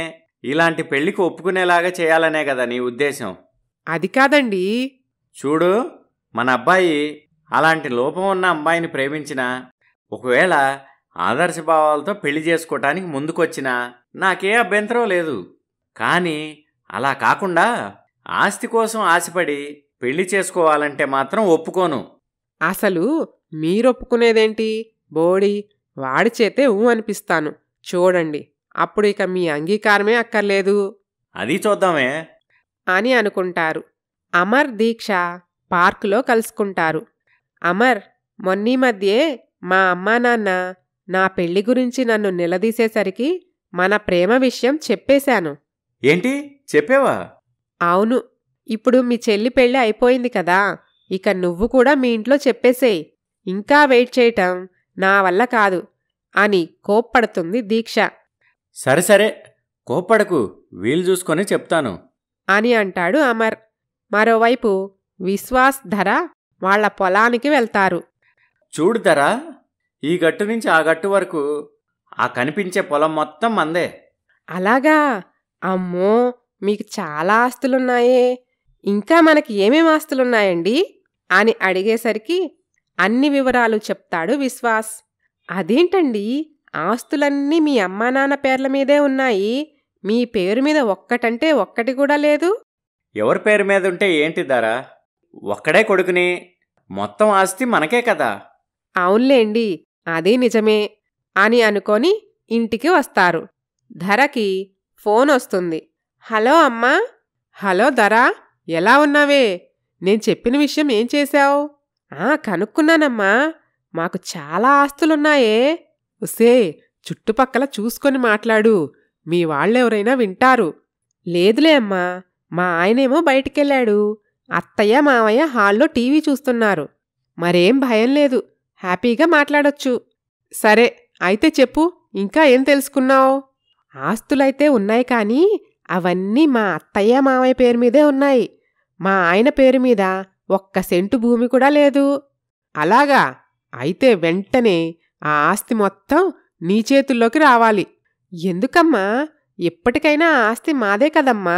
ఇలాంటి పెళ్లికి ఒప్పుకునేలాగా చేయాలనే కదా నీ ఉద్దేశం? అది కాదండి. చూడు, మన అబ్బాయి అలాంటి లోపం ఉన్న అమ్మాయిని ప్రేమించినా, ఒకవేళ ఆదర్శభావాలతో పెళ్లి చేసుకోవటానికి ముందుకొచ్చినా నాకే అభ్యంతరం లేదు. కానీ అలా కాకుండా ఆస్తి కోసం ఆశపడి పెళ్లి చేసుకోవాలంటే మాత్రం ఒప్పుకోను. అసలు మీరొప్పుకునేదేంటి? బోడి వాడి చేతే అనిపిస్తాను చూడండి. అప్పుడు ఇక మీ అంగీకారమే అక్కర్లేదు. అది చూద్దామే అని అనుకుంటారు. అమర్ దీక్ష పార్కులో కలుసుకుంటారు. అమర్, మొన్నీ మధ్యే మా అమ్మా నాన్న నా పెళ్లి గురించి నన్ను నిలదీసేసరికి మన ప్రేమ విషయం చెప్పేశాను. ఏంటి చెప్పేవా? అవును. ఇప్పుడు మీ చెల్లి పెళ్లి అయిపోయింది కదా, ఇక నువ్వు కూడా మీ ఇంట్లో చెప్పేసేయ్. ఇంకా వెయిట్ చేయటం నా వల్ల కాదు అని కోప్పడుతుంది దీక్ష. సరే సరే, కోప్పడకు, వీలు చూసుకొని చెప్తాను అని అంటాడు అమర్. మరోవైపు విశ్వాస్ ధర వాళ్ల పొలానికి వెళ్తారు. చూడు ధర, ఈ గట్టు నుంచి ఆ గట్టు వరకు ఆ కనిపించే పొలం మొత్తం మందే. అలాగా? అమ్మో, మీకు చాలా ఆస్తులున్నాయే. ఇంకా మనకి ఏమేం ఆస్తులున్నాయండి అని అడిగేసరికి అన్ని వివరాలు చెప్తాడు విశ్వాస్. అదేంటండి, ఆస్తులన్నీ మీ అమ్మా నాన్న పేర్ల మీదే ఉన్నాయి, మీ పేరు మీద ఒక్కటంటే ఒక్కటి కూడా లేదు? ఎవరి పేరు మీద ఉంటే ఏంటి ధర? ఒక్కడే కొడుకుని, మొత్తం ఆస్తి మనకే కదా. అవునులేండి, అదే నిజమే అని అనుకొని ఇంటికి వస్తారు. ధరకి ఫోన్ వస్తుంది. హలో అమ్మా. హలో ధర, ఎలా ఉన్నావే? నేను చెప్పిన విషయం ఏం చేశావు? కనుక్కున్నానమ్మా, మాకు చాలా ఆస్తులున్నాయే. ఉసే, చుట్టుపక్కల చూసుకొని మాట్లాడు, మీ వాళ్ళెవరైనా వింటారు. లేదులే అమ్మా, మా ఆయనేమో బయటికెళ్ళాడు, అత్తయ్య మావయ్య హాల్లో టీవీ చూస్తున్నారు. మరేం భయం లేదు, హ్యాపీగా మాట్లాడొచ్చు. సరే, అయితే చెప్పు, ఇంకా ఏం తెలుసుకున్నావు? ఆస్తులైతే ఉన్నాయి కానీ అవన్నీ మా అత్తయ్య మామయ్య పేరు మీదే ఉన్నాయి. మా ఆయన పేరు మీద 1 సెంటు భూమి కూడా లేదు. అలాగా? అయితే వెంటనే ఆ ఆస్తి మొత్తం నీ చేతుల్లోకి రావాలి. ఎందుకమ్మా? ఎప్పటికైనా ఆ ఆస్తి మాదే కదమ్మా.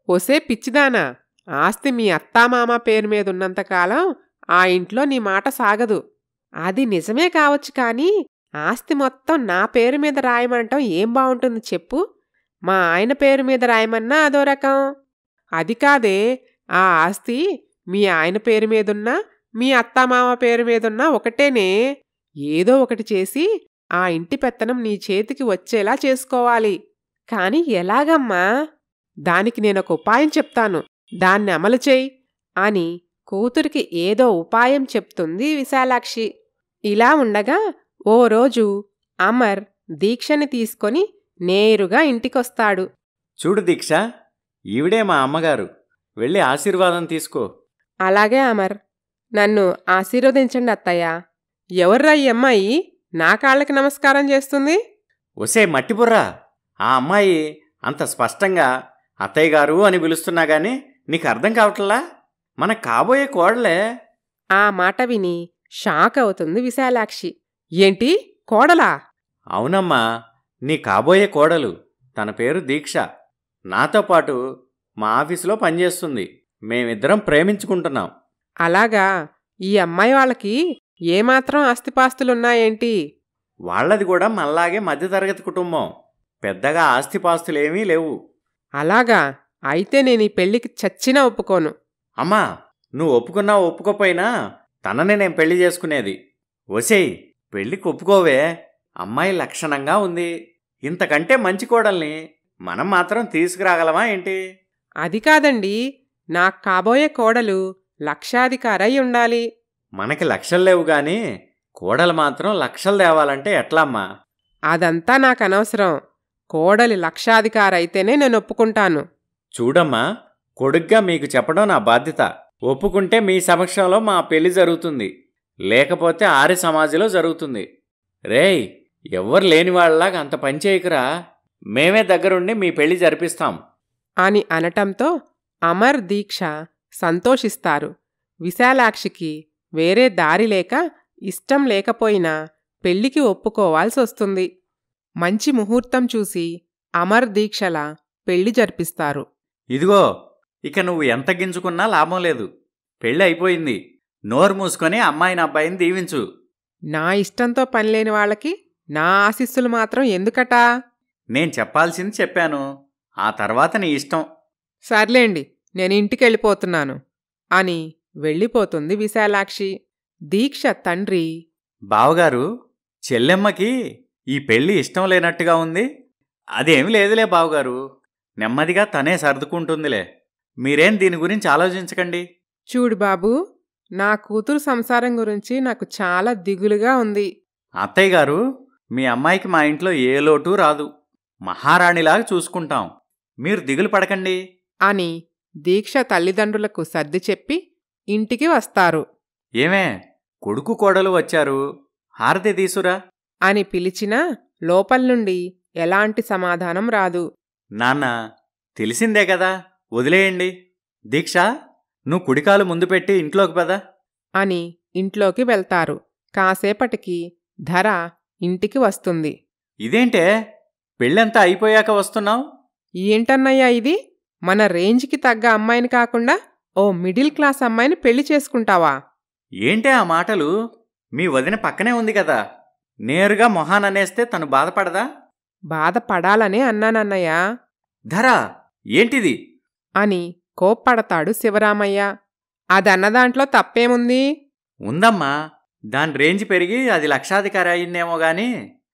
ఒసే పిచ్చిదానా, ఆస్తి మీ అత్తామామ పేరు మీదున్నంతకాలం ఆ ఇంట్లో నీ మాట సాగదు. అది నిజమే కావచ్చు కానీ ఆస్తి మొత్తం నా పేరు మీద రాయమంటాం ఏం బావుంటుంది చెప్పు? మా ఆయన పేరు మీద రాయమన్నా అదో రకం. అది కాదే, ఆ ఆస్తి మీ ఆయన పేరు మీదున్నా మీ అత్తామామ పేరు మీదున్నా ఒకటేనే. ఏదో ఒకటి చేసి ఆ ఇంటి పెత్తనం నీ చేతికి వచ్చేలా చేసుకోవాలి. కాని ఎలాగమ్మా? దానికి నేనొక ఉపాయం చెప్తాను, దాన్ని అమలు చెయ్యి అని కూతురికి ఏదో ఉపాయం చెప్తుంది విశాలాక్షి. ఇలా ఉండగా ఓ రోజు అమర్ దీక్షని తీసుకొని నేరుగా ఇంటికొస్తాడు. చూడు దీక్ష, ఈవిడే మా అమ్మగారు. వెళ్ళి ఆశీర్వాదం తీసుకో. అలాగే అమర్, నన్ను ఆశీర్వదించండి అత్తయ్య. ఎవర్రా ఈ అమ్మాయి నా కాళ్ళకి నమస్కారం చేస్తుంది? ఒసే మట్టిబుర్రా, ఆ అమ్మాయి అంత స్పష్టంగా అత్తయ్య గారు అని పిలుస్తున్నా గాని నీకు అర్థం కావట్లా? మన కాబోయే కోడలే. ఆ మాట విని షాక్ అవుతుంది విశాలాక్షి. ఏంటి, కోడలా? అవునమ్మా, నీ కాబోయే కోడలు. తన పేరు దీక్ష. నాతో పాటు మా ఆఫీసులో పనిచేస్తుంది. మేమిద్దరం ప్రేమించుకుంటున్నాం. అలాగా? ఈ అమ్మాయి వాళ్ళకి ఏమాత్రం ఆస్తిపాస్తులున్నాయేంటి? వాళ్లది కూడా మనలాగే మధ్యతరగతి కుటుంబం. పెద్దగా ఆస్తిపాస్తులేమీ లేవు. అలాగా? అయితే నేను ఈ పెళ్లికి చచ్చినా ఒప్పుకోను. అమ్మా, నువ్వు ఒప్పుకున్నా ఒప్పుకోపోయినా తననే నేను పెళ్లి చేసుకునేది. ఒసేయ్, పెళ్లికి ఒప్పుకోవే. అమ్మాయి లక్షణంగా ఉంది. ఇంతకంటే మంచి కోడల్ని మనం మాత్రం తీసుకురాగలమా ఏంటి? అది కాదండి, నాకు కాబోయే కోడలు లక్షాధికారై ఉండాలి. మనకి లక్షలు లేవు గాని కోడలు మాత్రం లక్షలు తేవాలంటే ఎట్లమ్మా? అదంతా నాకనవసరం. కోడలి లక్షాధికారైతేనే నేను ఒప్పుకుంటాను. చూడమ్మా, కొడుగ్గా మీకు చెప్పడం నా బాధ్యత. ఒప్పుకుంటే మీ సమక్షంలో మా పెళ్లి జరుగుతుంది, లేకపోతే ఆర్య సమాజంలో జరుగుతుంది. రేయ్, ఎవ్వరు లేనివాళ్లాగా అంత పనిచేయకురా. మేమే దగ్గరుండి మీ పెళ్లి జరిపిస్తాం అని అనటంతో అమర్, దీక్ష సంతోషిస్తారు. విశాలాక్షికి వేరే దారి లేక ఇష్టం లేకపోయినా పెళ్లికి ఒప్పుకోవాల్సొస్తుంది. మంచి ముహూర్తం చూసి అమర్, దీక్షల పెళ్లి జరిపిస్తారు. ఇదిగో, ఇక నువ్వు ఎంత గింజుకున్నా లాభం లేదు. పెళ్ళి అయిపోయింది. నోరు మూసుకొని అమ్మాయిని అబ్బాయిని దీవించు. నా ఇష్టంతో పనిలేని వాళ్ళకి నా ఆశీస్సులు మాత్రం ఎందుకటా? నేను చెప్పాల్సింది చెప్పాను, ఆ తర్వాత నీ ఇష్టం. సర్లేండి, నేను ఇంటికెళ్ళిపోతున్నాను అని వెళ్ళిపోతుంది విశాలాక్షి. దీక్ష తండ్రి, బావగారు, చెల్లెమ్మకి ఈ పెళ్ళి ఇష్టం లేనట్టుగా ఉంది. అదేమి లేదులే బావగారు, నెమ్మదిగా తనే సర్దుకుంటుందిలే. మీరేం దీని గురించి ఆలోచించకండి. చూడు బాబూ, నా కూతురు సంసారం గురించి నాకు చాలా దిగులుగా ఉంది. అత్తయ్య గారు, మీ అమ్మాయికి మా ఇంట్లో ఏ లోటు రాదు. మహారాణిలాగా చూసుకుంటాం. మీరు దిగులు పడకండి అని దీక్ష తల్లిదండ్రులకు సర్ది చెప్పి ఇంటికి వస్తారు. ఏమే, కొడుకు కోడలు వచ్చారు, హారతి తీసురా అని పిలిచినా లోపల్నుండి ఎలాంటి సమాధానం రాదు. నాన్న, తెలిసిందే కదా, వదిలేయండి. దీక్ష, నువ్వు కుడికాలు ముందు పెట్టి ఇంట్లోకి పద అని ఇంట్లోకి వెళ్తారు. కాసేపటికి ధర ఇంటికి వస్తుంది. ఇదేంటే, పెళ్ళంతా అయిపోయాక వస్తున్నావు? ఏంటన్నయ్యా ఇది? మన రేంజ్కి తగ్గ అమ్మాయిని కాకుండా ఓ మిడిల్ క్లాస్ అమ్మాయిని పెళ్లి చేసుకుంటావా? ఏంటే ఆ మాటలు? మీ వదిన పక్కనే ఉంది కదా, నేరుగా మొహాననేస్తే తను బాధపడదా? బాధపడాలనే అన్నానన్నయ్యా. ధర, ఏంటిది అని కోప్పడతాడు శివరామయ్య. అదన్నదాంట్లో తప్పేముంది? ఉందమ్మా, దాని రేంజ్ పెరిగి అది లక్షాధికారి అయిందేమో గాని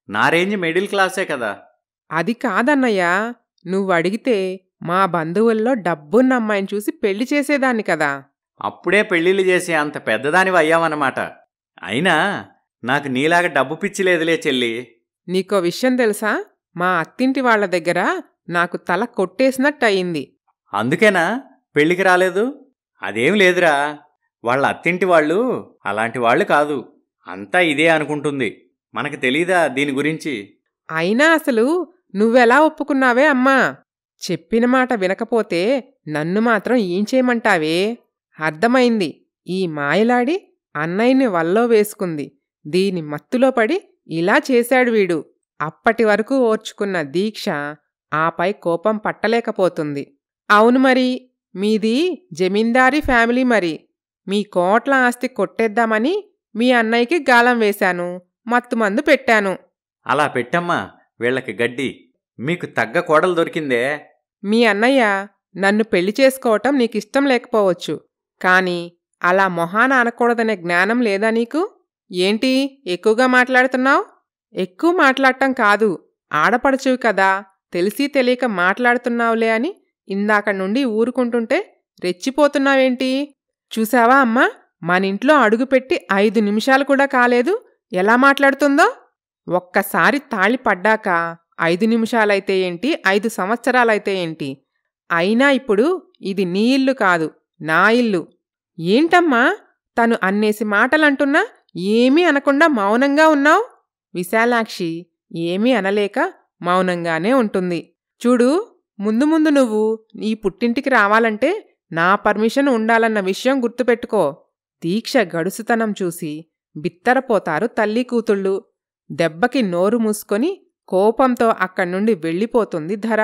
నా రేంజ్ మిడిల్ క్లాసే కదా. అది కాదన్నయ్యా, నువ్వడిగితే మా బంధువుల్లో డబ్బున్న అమ్మాయిని చూసి పెళ్లి చేసేదాన్ని కదా. అప్పుడే పెళ్ళిళ్ళు చేసి అంత పెద్దదానివి అయ్యావన్నమాట. అయినా నాకు నీలాగా డబ్బు పిచ్చిలేదులే చెల్లి. నీకో విషయం తెలుసా? మా అత్తింటి వాళ్ల దగ్గర నాకు తల కొట్టేసినట్టయింది. అందుకేనా పెళ్ళికి రాలేదు? అదేం లేదురా, వాళ్ళ అత్తింటి వాళ్ళు అలాంటి వాళ్ళు కాదు. అంతా ఇదే అనుకుంటుంది. మనకు తెలీదా దీని గురించి? అయినా అసలు నువ్వెలా ఒప్పుకున్నావే అమ్మా? చెప్పిన మాట వినకపోతే నన్ను మాత్రం ఏం చేయమంటావే? అర్థమైంది, ఈ మాయలాడి అన్నయ్యని వల్లో వేసుకుంది. దీని మత్తులో పడి ఇలా చేశాడు వీడు. అప్పటి వరకు ఓర్చుకున్న దీక్ష ఆపై కోపం పట్టలేకపోతుంది. అవును మరి, మీది జమీందారీ ఫ్యామిలీ మరి. మీ కోట్ల ఆస్తి కొట్టేద్దామని మీ అన్నయ్యకి గాలం వేశాను, మత్తుమందు పెట్టాను. అలా పెట్టమ్మా వీళ్ళకి గడ్డి. మీకు తగ్గ కోడలు దొరికిందే. మీ అన్నయ్య నన్ను పెళ్లి చేసుకోవటం నీకిష్టం లేకపోవచ్చు, కాని అలా మొహాన అనకూడదనే జ్ఞానం లేదా నీకు? ఏంటి ఎక్కువగా మాట్లాడుతున్నావు? ఎక్కువ మాట్లాడటం కాదు, ఆడపడుచువి కదా, తెలిసి తెలియక మాట్లాడుతున్నావులే అని ఇందాక నుండి ఊరుకుంటుంటే రెచ్చిపోతున్నావేంటి? చూసావా అమ్మా, మనింట్లో అడుగుపెట్టి 5 నిమిషాలు కూడా కాలేదు, ఎలా మాట్లాడుతుందో? ఒక్కసారి తాళి పడ్డాక 5 నిమిషాలైతే ఏంటి, 5 సంవత్సరాలైతే ఏంటి? అయినా ఇప్పుడు ఇది నీ ఇల్లు కాదు, నా ఇల్లు. ఏంటమ్మా తను అన్నేసి మాటలంటున్నా ఏమీ అనకుండా మౌనంగా ఉన్నావు? విశాలాక్షి ఏమీ అనలేక మౌనంగానే ఉంటుంది. చూడు, ముందు ముందు నువ్వు ఈ పుట్టింటికి రావాలంటే నా పర్మిషన్ ఉండాలన్న విషయం గుర్తుపెట్టుకో. దీక్ష గడుసుతనం చూసి బిత్తరపోతారు తల్లి కూతుళ్ళు. దెబ్బకి నోరు మూసుకొని కోపంతో అక్కడ్నుండి వెళ్ళిపోతుంది ధర.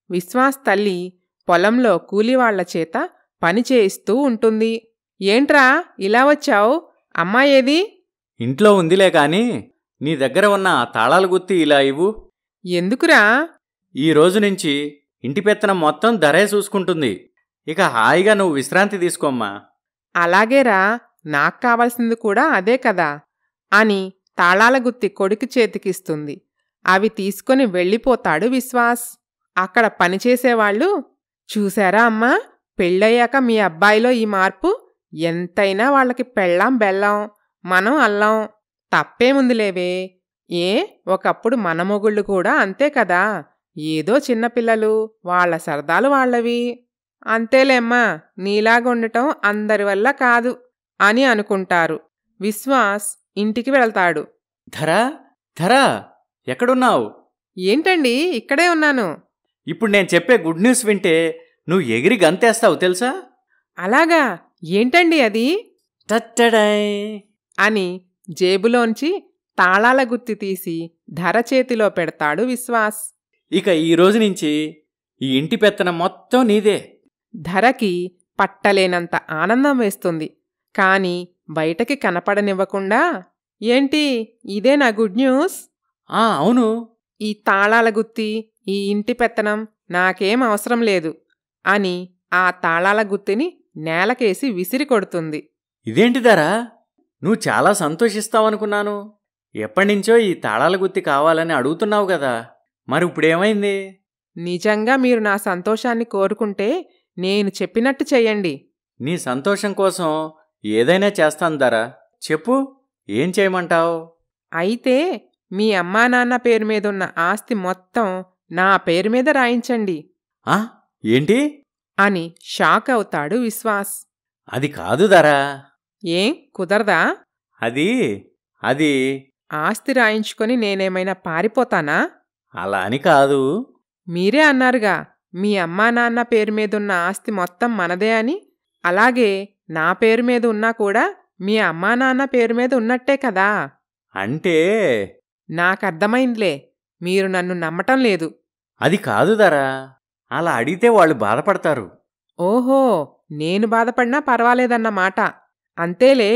విశ్వాస్ తల్లి పొలంలో కూలివాళ్ల చేత పని చేయిస్తూ ఉంటుంది. ఏంట్రా ఇలా వచ్చావు? అమ్మాయేది? ఇంట్లో ఉందిలే కాని నీ దగ్గర ఉన్న ఆ తాళాల గుత్తి ఇలా ఇవ్వు. ఎందుకురా? ఈ రోజు నుంచి ఇంటి పెత్తనం మొత్తం ధరే చూసుకుంటుంది. ఇక హాయిగా నువ్వు విశ్రాంతి తీసుకోమ్మా. అలాగేరా, నాకు కావాల్సింది కూడా అదే కదా అని తాళాల గుత్తి కొడుకు చేతికిస్తుంది. అవి తీసుకొని వెళ్ళిపోతాడు విశ్వాస్. అక్కడ పనిచేసేవాళ్ళు, చూశారా అమ్మా, పెళ్ళయ్యాక మీ అబ్బాయిలో ఈ మార్పు. ఎంతైనా వాళ్ళకి పెళ్ళాం బెల్లం, మనం అల్లం. తప్పేముందిలేవే. ఒకప్పుడు మన మొగుళ్ళు కూడా అంతే కదా, ఏదో చిన్నపిల్లలు, వాళ్ల సరదాలు వాళ్లవి. అంతేలేమ్మా, నీలాగుండటం అందరి వల్ల కాదు అని అనుకుంటారు. విశ్వాస్ ఇంటికి వెళ్తాడు. ధరా, ధరా, ఎక్కడున్నావు? ఏంటండి, ఇక్కడే ఉన్నాను. ఇప్పుడు నేను చెప్పే గుడ్ న్యూస్ వింటే నువ్వు ఎగిరి గంతేస్తావు తెలుసా? అలాగా? ఏంటండి అది? టట్టడై అని జేబులోంచి తాళాల గుత్తి తీసి ధర చేతిలో పెడతాడు విశ్వాస్. ఇక ఈ రోజు నుంచి ఈ ఇంటి పెత్తనం మొత్తం నీదే. ధరకి పట్టలేనంత ఆనందం వేస్తుంది. కాని బయటకి కనపడనివ్వకుండా, ఏంటి ఇదే నా గుడ్ న్యూస్? అవును. ఈ తాళాల గుత్తి, ఈ ఇంటి పెత్తనం నాకేం అవసరం లేదు అని ఆ తాళాల గుత్తిని నేలకేసి విసిరి కొడుతుంది. ఇదేంటి ధరా, నువ్వు చాలా సంతోషిస్తావనుకున్నాను. ఎప్పటినుంచో ఈ తాళాల గుత్తి కావాలని అడుగుతున్నావు కదా, మరి ఇప్పుడేమైంది? నిజంగా మీరు నా సంతోషాన్ని కోరుకుంటే నేను చెప్పినట్టు చెయ్యండి. నీ సంతోషం కోసం ఏదైనా చేస్తాను ధరా, చెప్పు, ఏం చేయమంటావు? అయితే మీ అమ్మా నాన్న పేరు మీదున్న ఆస్తి మొత్తం నా పేరు మీద రాయించండి. ఏంటి అని షాక్ అవుతాడు విశ్వాస్. అది కాదు ధరా. ఏం కుదరదా? అది ఆస్తి రాయించుకొని నేనేమైనా పారిపోతానా? అలా అని కాదు. మీరే అన్నారుగా మీ అమ్మా నాన్న పేరు మీదున్న ఆస్తి మొత్తం మనదే అని. అలాగే నా పేరు మీద ఉన్నా కూడా మీ అమ్మా నాన్న పేరు మీద ఉన్నట్టే కదా. అంటే నాకర్థమైందిలే, మీరు నన్ను నమ్మటం లేదు. అది కాదు ధరా, అలా అడిగితే వాళ్ళు బాధపడతారు. ఓహో, నేను బాధపడినా పర్వాలేదన్నమాట. అంతేలే,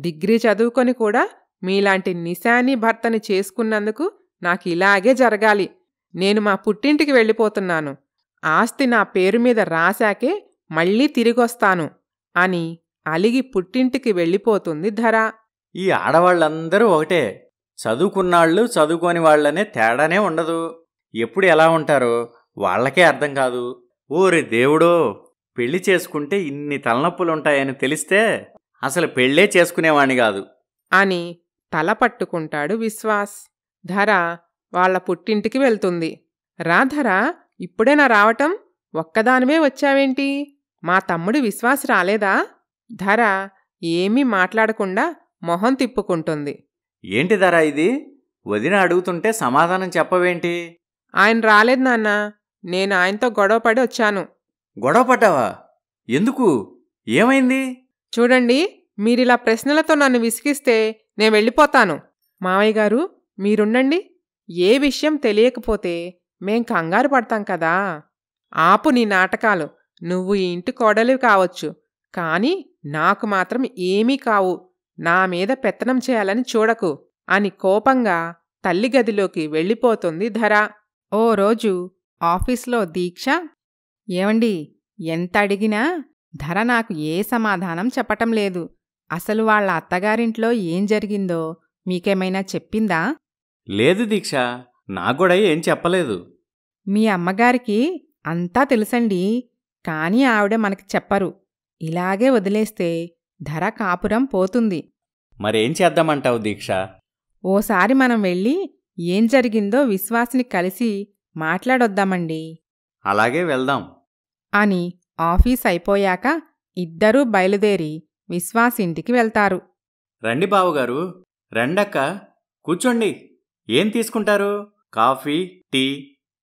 డిగ్రీ చదువుకొని కూడా మీలాంటి నిశాని భర్తని చేసుకున్నందుకు నాకిలాగే జరగాలి. నేను మా పుట్టింటికి వెళ్ళిపోతున్నాను. ఆస్తి నా పేరు మీద రాశాకే మళ్ళీ తిరిగొస్తాను అని అలిగి పుట్టింటికి వెళ్ళిపోతుంది ధర. ఈ ఆడవాళ్ళందరూ ఒకటే, చదువుకున్నాళ్ళు చదువుకోని వాళ్ళనే తేడానే ఉండదు. ఎప్పుడు ఎలా ఉంటారో వాళ్లకే అర్థం కాదు. ఓరి దేవుడో, పెళ్లి చేసుకుంటే ఇన్ని తలనొప్పులుంటాయని తెలిస్తే అసలు పెళ్ళే చేసుకునేవాణ్ణి కాదు అని తల పట్టుకుంటాడు విశ్వాస్. ధర వాళ్ల పుట్టింటికి వెళ్తుంది. రా ధర, ఇప్పుడేనా రావటం? ఒక్కదానివే వచ్చావేంటి? మా తమ్ముడు విశ్వాస్ రాలేదా? ధర ఏమీ మాట్లాడకుండా మొహం తిప్పుకుంటుంది. ఏంటి ధర ఇది? వదిన అడుగుతుంటే సమాధానం చెప్పవేంటి? ఆయన రాలేదు నాన్న. నేను ఆయనతో గొడవపడి వచ్చాను. గొడవ పడ్డావా? ఎందుకు? ఏమైంది? చూడండి, మీరిలా ప్రశ్నలతో నన్ను విసిగిస్తే నేను వెళ్ళిపోతాను. మావయ్య గారు, మీరుండండి. ఏ విషయం తెలియకపోతే మేం కంగారు పడతాం కదా. ఆపు నీ నాటకాలు. నువ్వు ఈ ఇంటి కోడలివి కావచ్చు, కాని నాకు మాత్రం ఏమీ కావు. నా మీద పెత్తనం చేయాలని చూడకు అని కోపంగా తల్లి గదిలోకి వెళ్ళిపోతుంది ధర. ఓ రోజు ఆఫీస్లో దీక్ష, ఏవండి, ఎంత అడిగినా ధర నాకు ఏ సమాధానం చెప్పటం లేదు. అసలు వాళ్ళ అత్తగారింట్లో ఏం జరిగిందో మీకేమైనా చెప్పిందా? లేదు దీక్ష, నాకూడా ఏం చెప్పలేదు. మీ అమ్మగారికి అంతా తెలుసండి, కాని ఆవిడ మనకి చెప్పరు. ఇలాగే వదిలేస్తే ధర కాపురం పోతుంది. మరేం చేద్దామంటావు దీక్ష? ఓసారి మనం వెళ్ళి ఏం జరిగిందో విశ్వాస్ని కలిసి మాట్లాడొద్దామండి అలాగే వెళ్దాం అని ఆఫీస్ అయిపోయాక ఇద్దరూ బయలుదేరి విశ్వాస్ ఇంటికి వెళ్తారు. రండి బావుగారు, రండక్క, కూర్చోండి. ఏం తీసుకుంటారు? Coffee, tea?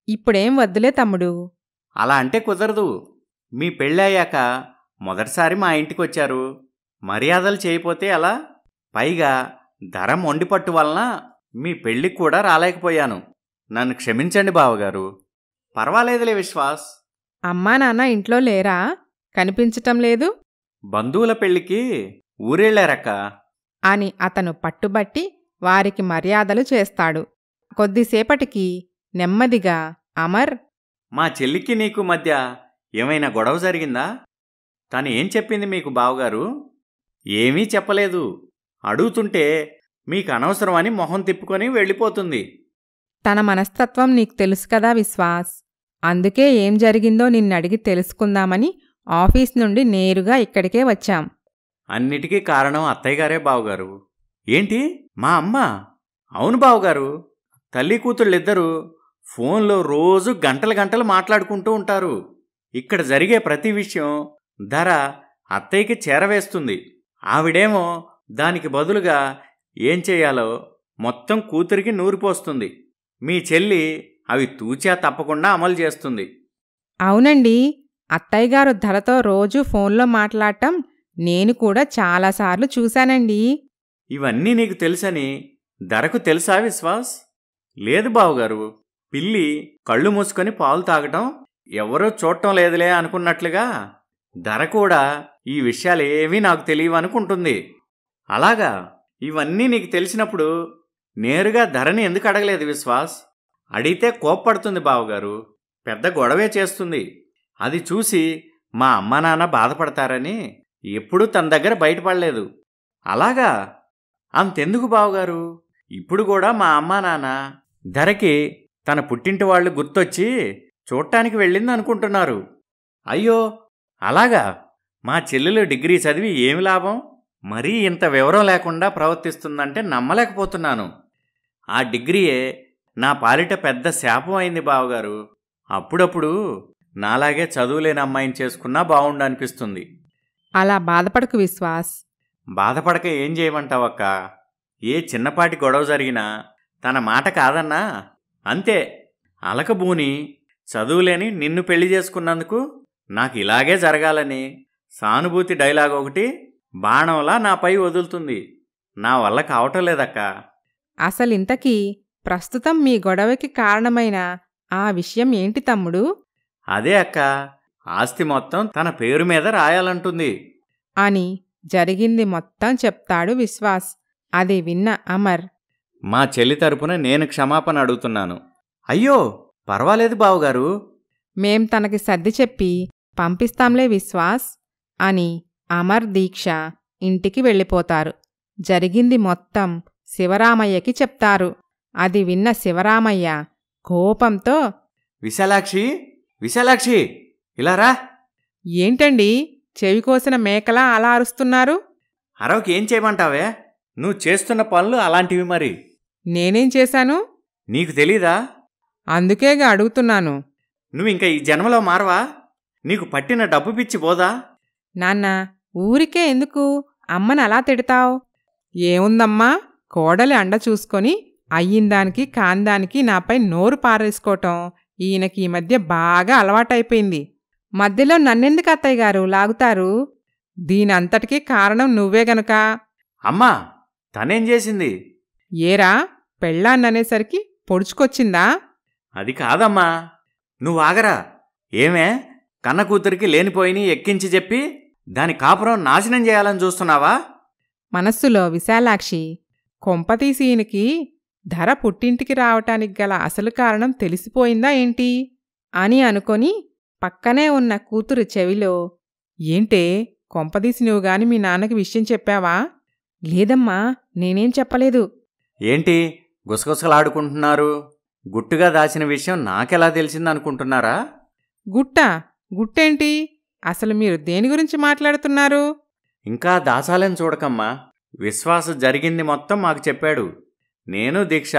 ఇప్పుడేం వద్దులే తమ్ముడు. అలా అంటే కుదరదు. మీ పెళ్ళయ్యాక మొదటిసారి మా ఇంటికొచ్చారు. మర్యాదలు చేయపోతే అలా? పైగా ధర మొండిపట్టు వలన మీ పెళ్ళికి కూడా రాలేకపోయాను. నన్ను క్షమించండి బావగారు. పర్వాలేదులే విశ్వాస్. అమ్మా నాన్న ఇంట్లో లేరా? కనిపించటం లేదు బంధువుల పెళ్ళికి ఊరెళ్ళారక్క అని అతను పట్టుబట్టి వారికి మర్యాదలు చేస్తాడు. కొద్దిసేపటికి నెమ్మదిగా అమర్, మా చెల్లికి నీకు మధ్య ఏమైనా గొడవ జరిగిందా? తను ఏం చెప్పింది మీకు బావగారు? ఏమీ చెప్పలేదు. అడుగుతుంటే మీకు అనవసరమని మొహం తిప్పుకొని వెళ్ళిపోతుంది. తన మనస్తత్వం నీకు తెలుసు కదా విశ్వాస్. అందుకే ఏం జరిగిందో నిన్నడిగి తెలుసుకుందామని ఆఫీస్ నుండి నేరుగా ఇక్కడికే వచ్చాం. అన్నిటికీ కారణం అత్తయ్యగారే బావగారు. ఏంటి, మా అమ్మ? అవును బావగారు. తల్లి కూతుళ్ళిద్దరూ ఫోన్లో రోజు గంటలు గంటలు మాట్లాడుకుంటూ ఉంటారు. ఇక్కడ జరిగే ప్రతి విషయం ధర అత్తయ్యకి చేరవేస్తుంది. ఆవిడేమో దానికి బదులుగా ఏం చెయ్యాలో మొత్తం కూతురికి నూరిపోస్తుంది. మీ చెల్లి అవి తూచా తప్పకుండా అమలు చేస్తుంది. అవునండి, అత్తయ్యగారు ధరతో రోజూ ఫోన్లో మాట్లాడటం నేను కూడా చాలాసార్లు చూశానండి. ఇవన్నీ నీకు తెలుసని ధరకు తెలుసా విశ్వాస్? లేదు బావుగారు. పిల్లి కళ్ళు మూసుకొని పాలు తాగటం ఎవరో చూడటం లేదులే అనుకున్నట్లుగా ధర కూడా ఈ విషయాలేవీ నాకు తెలియవనుకుంటుంది. అలాగా? ఇవన్నీ నీకు తెలిసినప్పుడు నేరుగా ధరని ఎందుకు అడగలేదు విశ్వాస్? అడిగితే కోప్పడుతుంది బావగారు. పెద్ద గొడవే చేస్తుంది. అది చూసి మా అమ్మా నాన్న బాధపడతారని ఎప్పుడూ తన దగ్గర బయటపడలేదు. అలాగా? అంతెందుకు బావగారు, ఇప్పుడు కూడా మా అమ్మా నాన్న ధరకి తన పుట్టింటి వాళ్ళు గుర్తొచ్చి చూడటానికి వెళ్ళింది అనుకుంటున్నారు. అయ్యో అలాగా? మా చెల్లెలు డిగ్రీ చదివి ఏమి లాభం? మరీ ఇంత వివరం లేకుండా ప్రవర్తిస్తుందంటే నమ్మలేకపోతున్నాను. ఆ డిగ్రీయే నా పాలిట పెద్ద శాపం అయింది బావగారు. అప్పుడప్పుడు నాలాగే చదువులేని అమ్మాయిని చేసుకున్నా బావుండనిపిస్తుంది. అలా బాధపడకు విశ్వాస్. బాధపడక ఏం చేయమంటావక్క? ఏ చిన్నపాటి గొడవ జరిగినా తన మాట కాదన్నా అంతే అలకబూని చదువులేని నిన్ను పెళ్లి చేసుకున్నందుకు నాకు ఇలాగే జరగాలని సానుభూతి డైలాగ్ ఒకటి బాణంలా నాపై వదులుతుంది. నా వల్ల కావటం లేదక్క. అసలింతకీ ప్రస్తుతం మీ గొడవకి కారణమైన ఆ విషయం ఏంటి తమ్ముడు? అదే అక్క, ఆస్తి మొత్తం తన పేరు మీద రాయాలంటుంది అని జరిగింది మొత్తం చెప్తాడు విశ్వాస్. అది విన్న అమర్, మా చెల్లి తరపున నేను క్షమాపణ అడుగుతున్నాను. అయ్యో పర్వాలేదు బావుగారు. మేం తనకి సర్ది చెప్పి పంపిస్తాంలే విశ్వాస్ అని అమర్ దీక్ష ఇంటికి వెళ్ళిపోతారు. జరిగింది మొత్తం శివరామయ్యకి చెప్తారు. అది విన్న శివరామయ్య కోపంతో, విశాలాక్షి, విశాలాక్షి, ఇలా రా. ఏంటండి, చెవికోసిన మేకలా అలా అరుస్తున్నారు? అరవకి ఏం చేయమంటావే? నువ్వు చేస్తున్న పనులు అలాంటివి. మరి నేనేం చేశాను? నీకు తెలీదా? అందుకేగా అడుగుతున్నాను. నువ్వింక ఈ జన్మలో మారవా? నీకు పట్టిన డబ్బు పిచ్చి పోదా? నాన్న, ఊరికే ఎందుకు అమ్మని అలా తిడతావు? ఏముందమ్మా, కోడలి అండ చూసుకొని అయ్యిందానికి కాందానికి నాపై నోరు పారేసుకోవటం ఈయనకి ఈ మధ్య బాగా అలవాటైపోయింది. మధ్యలో నన్నెందుకు అత్తయ్య గారు లాగుతారు? దీనంతటికీ కారణం నువ్వే గనుక. అమ్మా, తనేం చేసింది? ఏరా, పెళ్ళాన్ననేసరికి పొడుచుకొచ్చిందా? అది కాదమ్మా, నువ్వాగరా. ఏమే, కన్న కూతురికి లేనిపోయిని ఎక్కించి చెప్పి దాని కాపురం నాశనం చేయాలని చూస్తున్నావా? మనస్సులో విశాలాక్షి, కొంపతీసి ఈయనకి ధర పుట్టింటికి రావటానికి గల అసలు కారణం తెలిసిపోయిందా ఏంటి అని అనుకొని పక్కనే ఉన్న కూతురు చెవిలో, ఏంటే, కొంపదీసి నువ్వు గాని మీ నాన్నకి విషయం చెప్పావా? లేదమ్మా, నేనేం చెప్పలేదు. ఏంటి గుసగుసలాడుకుంటున్నారు? గుట్టుగా దాచిన విషయం నాకెలా తెలిసిందనుకుంటున్నారా? గుట్టేంటి? అసలు మీరు దేని గురించి మాట్లాడుతున్నారు? ఇంకా దాచాలని చూడకమ్మా. విశ్వాస జరిగింది మొత్తం మాకు చెప్పాడు. నేను దీక్ష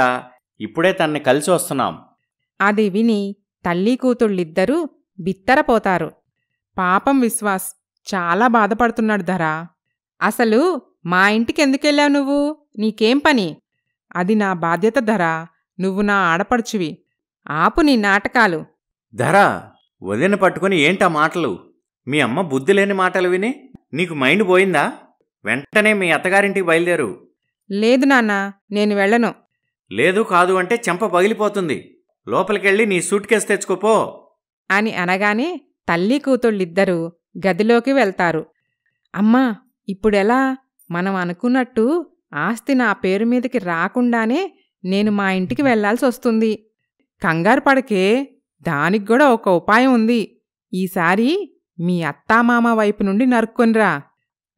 ఇప్పుడే తన్ని కలిసి వస్తున్నాం. అది విని తల్లి కూతుళ్ళిద్దరూ బిత్తరపోతారు. పాపం విశ్వాస్ చాలా బాధపడుతున్నాడు ధర. అసలు మా ఇంటికెందుకెళ్ళావు నువ్వు? నీకేం పని? అది నా బాధ్యత ధర. నువ్వు నా ఆడపడుచువి. ఆపు నీ నాటకాలు. ధర, వదిన పట్టుకుని ఏంటా మాటలు? మీ అమ్మ బుద్ధి లేని మాటలు విని నీకు మైండ్ పోయిందా? వెంటనే మీ అత్తగారింటికి బయలుదేరు. లేదు నాన్నా, నేను వెళ్ళను. లేదు కాదు అంటే చెంప పగిలిపోతుంది. లోపలికెళ్ళి నీ సూట్ కేసు తెచ్చుకోపో అని అనగానే తల్లి కూతుళ్ళిద్దరూ గదిలోకి వెళ్తారు. అమ్మా, ఇప్పుడెలా? మనం అనుకున్నట్టు ఆస్తి నా పేరు మీదకి రాకుండానే నేను మా ఇంటికి వెళ్లాల్సొస్తుంది. కంగారు పడకే, దానికి కూడా ఒక ఉపాయం ఉంది. ఈసారి మీ అత్తామామ వైపు నుండి నరుక్కొనిరా.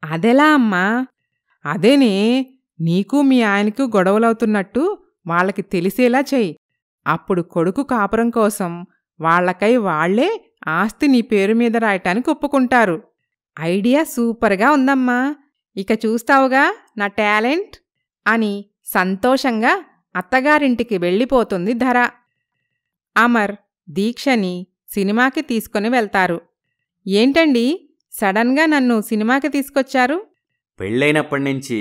అదెలా అమ్మా? అదేనే, నీకు మీ ఆయనకు గొడవలవుతున్నట్టు వాళ్ళకి తెలిసేలా చెయ్యి. అప్పుడు కొడుకు కాపురం కోసం వాళ్లకై వాళ్లే ఆస్తి నీ పేరు మీద రాయటానికి ఒప్పుకుంటారు. ఐడియా సూపర్గా ఉందమ్మా. ఇక చూస్తావుగా నా టాలెంట్ అని సంతోషంగా అత్తగారింటికి వెళ్ళిపోతుంది ధర. అమర్ దీక్షని సినిమాకి తీసుకుని వెళ్తారు. ఏంటండి, సడన్గా నన్ను సినిమాకి తీసుకొచ్చారు? పెళ్ళైనప్పటినుంచి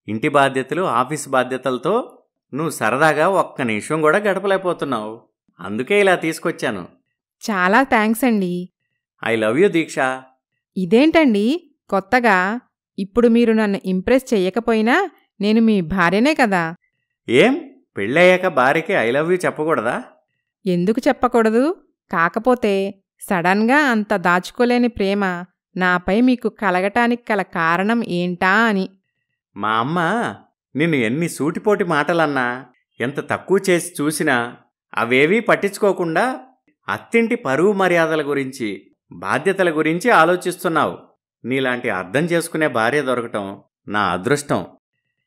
ఇంటి బాధ్యతలు, ఆఫీసు బాధ్యతలతో నువ్వు సరదాగా ఒక్క నిమిషం కూడా గడపలేకపోతున్నావు. అందుకే ఇలా తీసుకొచ్చాను. చాలా థ్యాంక్స్ అండి. ఐ లవ్ యూ దీక్ష. ఇదేంటండి కొత్తగా? ఇప్పుడు మీరు నన్ను ఇంప్రెస్ చెయ్యకపోయినా నేను మీ భార్యనే కదా. ఏం, పెళ్ళయ్యాక భార్యకి ఐ లవ్ యూ చెప్పకూడదా? ఎందుకు చెప్పకూడదు? కాకపోతే సడన్గా అంత దాచుకోలేని ప్రేమ నాపై మీకు కలగటానికి గల కారణం ఏంటా అని. మా అమ్మ నిన్ను ఎన్ని సూటిపోటి మాటలన్నా, ఎంత తక్కువ చేసి చూసినా అవేవీ పట్టించుకోకుండా అత్తింటి పరువు మర్యాదల గురించి, బాధ్యతల గురించి ఆలోచిస్తున్నావు. నీలాంటి అర్థం చేసుకునే భార్య దొరకటం నా అదృష్టం.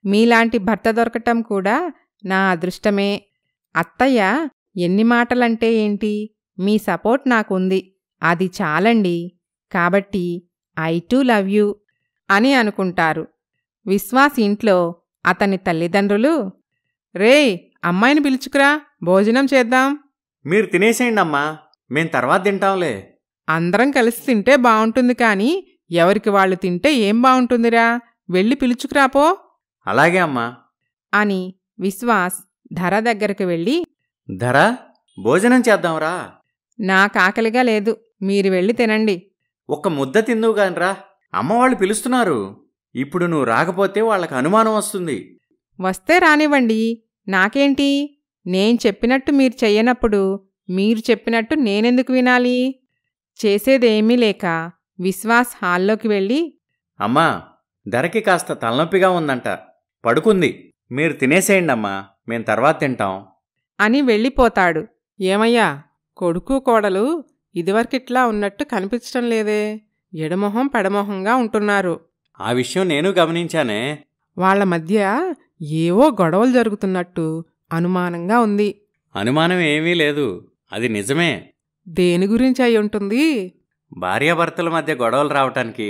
మీలాంటి భర్త దొరకటం కూడా నా అదృష్టమే. అత్తయ్య ఎన్ని మాటలంటే ఏంటి, మీ సపోర్ట్ నాకుంది, అది చాలండి. కాబట్టి ఐ టు లవ్ యూ అని అనుకుంటారు. విశ్వాస్ ఇంట్లో అతని తల్లిదండ్రులు, రేయ్, అమ్మాయిని పిలుచుకురా, భోజనం చేద్దాం. మీరు తినేసేయండి అమ్మా, మేం తర్వాత తింటాంలే. అందరం కలిసి తింటే బావుంటుంది కానీ ఎవరికి వాళ్ళు తింటే ఏం బావుంటుందిరా, వెళ్ళి పిలుచుకురాపో. అలాగే అమ్మా అని విశ్వాస్ ధర దగ్గరకు వెళ్ళి, ధర, భోజనం చేద్దాంరా. నాకాకలిగా లేదు, మీరు వెళ్ళి తినండి. ఒక్క ముద్ద తిందువుగానిరా, అమ్మవాళ్ళు పిలుస్తున్నారు. ఇప్పుడు నువ్వు రాకపోతే వాళ్ళకి అనుమానం వస్తుంది. వస్తే రానివ్వండి, నాకేంటి? నేను చెప్పినట్టు మీరు చెయ్యనప్పుడు మీరు చెప్పినట్టు నేనెందుకు వినాలి? చేసేదేమీ లేక విశ్వాస్ హాల్లోకి వెళ్ళి, అమ్మా, ధరకి కాస్త తలనొప్పిగా ఉందంట, పడుకుంది. మీరు తినేసేయండమ్మా, మేం తర్వాత తింటాం అని వెళ్ళిపోతాడు. ఏమయ్యా, కొడుకు కోడలు ఇదివరకిట్లా ఉన్నట్టు కనిపించటం లేదే, ఎడమొహం పెడమొహంగా ఉంటున్నారు. ఆ విషయం నేను గమనించానే. వాళ్ల మధ్య ఏవో గొడవలు జరుగుతున్నట్టు అనుమానంగా ఉంది. అనుమానం ఏమీ లేదు, అది నిజమే. దేని గురించి అయి ఉంటుంది? భార్యాభర్తల మధ్య గొడవలు రావటానికి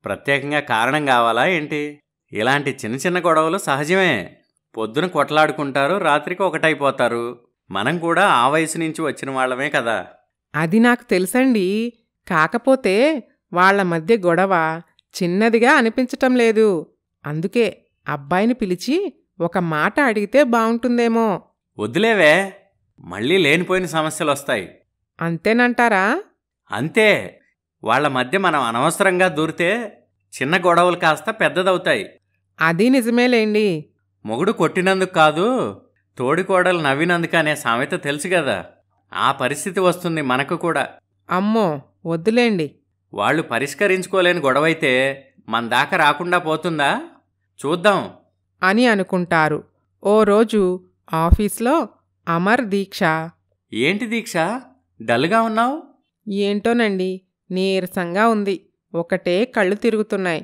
ప్రత్యేకంగా కారణం కావాలా ఏంటి? ఇలాంటి చిన్న చిన్న గొడవలు సహజమే. పొద్దున కొట్లాడుకుంటారు, రాత్రికి ఒకటైపోతారు. మనం కూడా ఆ వయసు నుంచి వచ్చిన వాళ్ళమే కదా. అది నాకు తెలుసండి. కాకపోతే వాళ్ల మధ్య గొడవ చిన్నదిగా అనిపించటం లేదు. అందుకే అబ్బాయిని పిలిచి ఒక మాట అడిగితే బావుంటుందేమో. వద్దులేవే, మళ్ళీ లేనిపోయిన సమస్యలొస్తాయి. అంతేనంటారా? అంతే. వాళ్ల మధ్య మనం అనవసరంగా దూరితే చిన్న గొడవలు కాస్త పెద్దదవుతాయి. అది నిజమేలేండి. మొగుడు కొట్టినందుకు కాదు, తోడికోడలు నవ్వినందుకు అనే సామెత తెలుసు కదా. ఆ పరిస్థితి వస్తుంది మనకు కూడా. అమ్మో వద్దులేండి. వాళ్ళు పరిష్కరించుకోలేని గొడవైతే మన దాకా రాకుండా పోతుందా? చూద్దాం అని అనుకుంటారు. ఓ రోజు ఆఫీస్లో అమర్, దీక్ష. ఏంటి దీక్ష, డల్గా ఉన్నావు? ఏంటోనండి, నీరసంగా ఉంది. ఒకటే కళ్ళు తిరుగుతున్నాయి.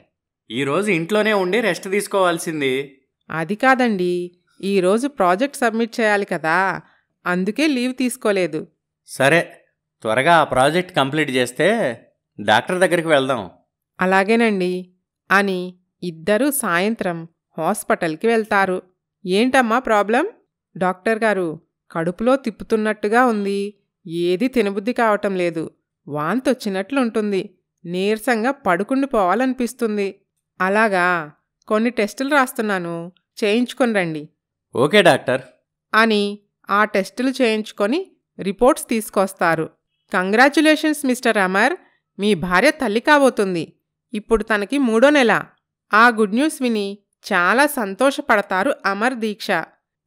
ఈరోజు ఇంట్లోనే ఉండి రెస్ట్ తీసుకోవాల్సింది. అది కాదండి, ఈరోజు ప్రాజెక్ట్ సబ్మిట్ చేయాలి కదా, అందుకే లీవ్ తీసుకోలేదు. సరే, త్వరగా ఆ ప్రాజెక్ట్ కంప్లీట్ చేస్తే డాక్టర్ దగ్గరికి వెళ్దాం. అలాగేనండి అని ఇద్దరూ సాయంత్రం హాస్పిటల్కి వెళ్తారు. ఏంటమ్మా ప్రాబ్లం? డాక్టర్ గారు, కడుపులో తిప్పుతున్నట్టుగా ఉంది. ఏదీ తినబుద్ధి కావటం లేదు. వాంతొచ్చినట్లుంటుంది. నీరసంగా పడుకుండిపోవాలనిపిస్తుంది. అలాగా, కొన్ని టెస్టులు రాస్తున్నాను, చేయించుకొని రండి. ఓకే డాక్టర్ అని ఆ టెస్టులు చేయించుకొని రిపోర్ట్స్ తీసుకొస్తారు. కంగ్రాచ్యులేషన్స్ మిస్టర్ అమర్, మీ భార్య తల్లి కాబోతుంది. ఇప్పుడు తనకి 3వ నెల. ఆ గుడ్ న్యూస్ విని చాలా సంతోషపడతారు Amar, Deeksha.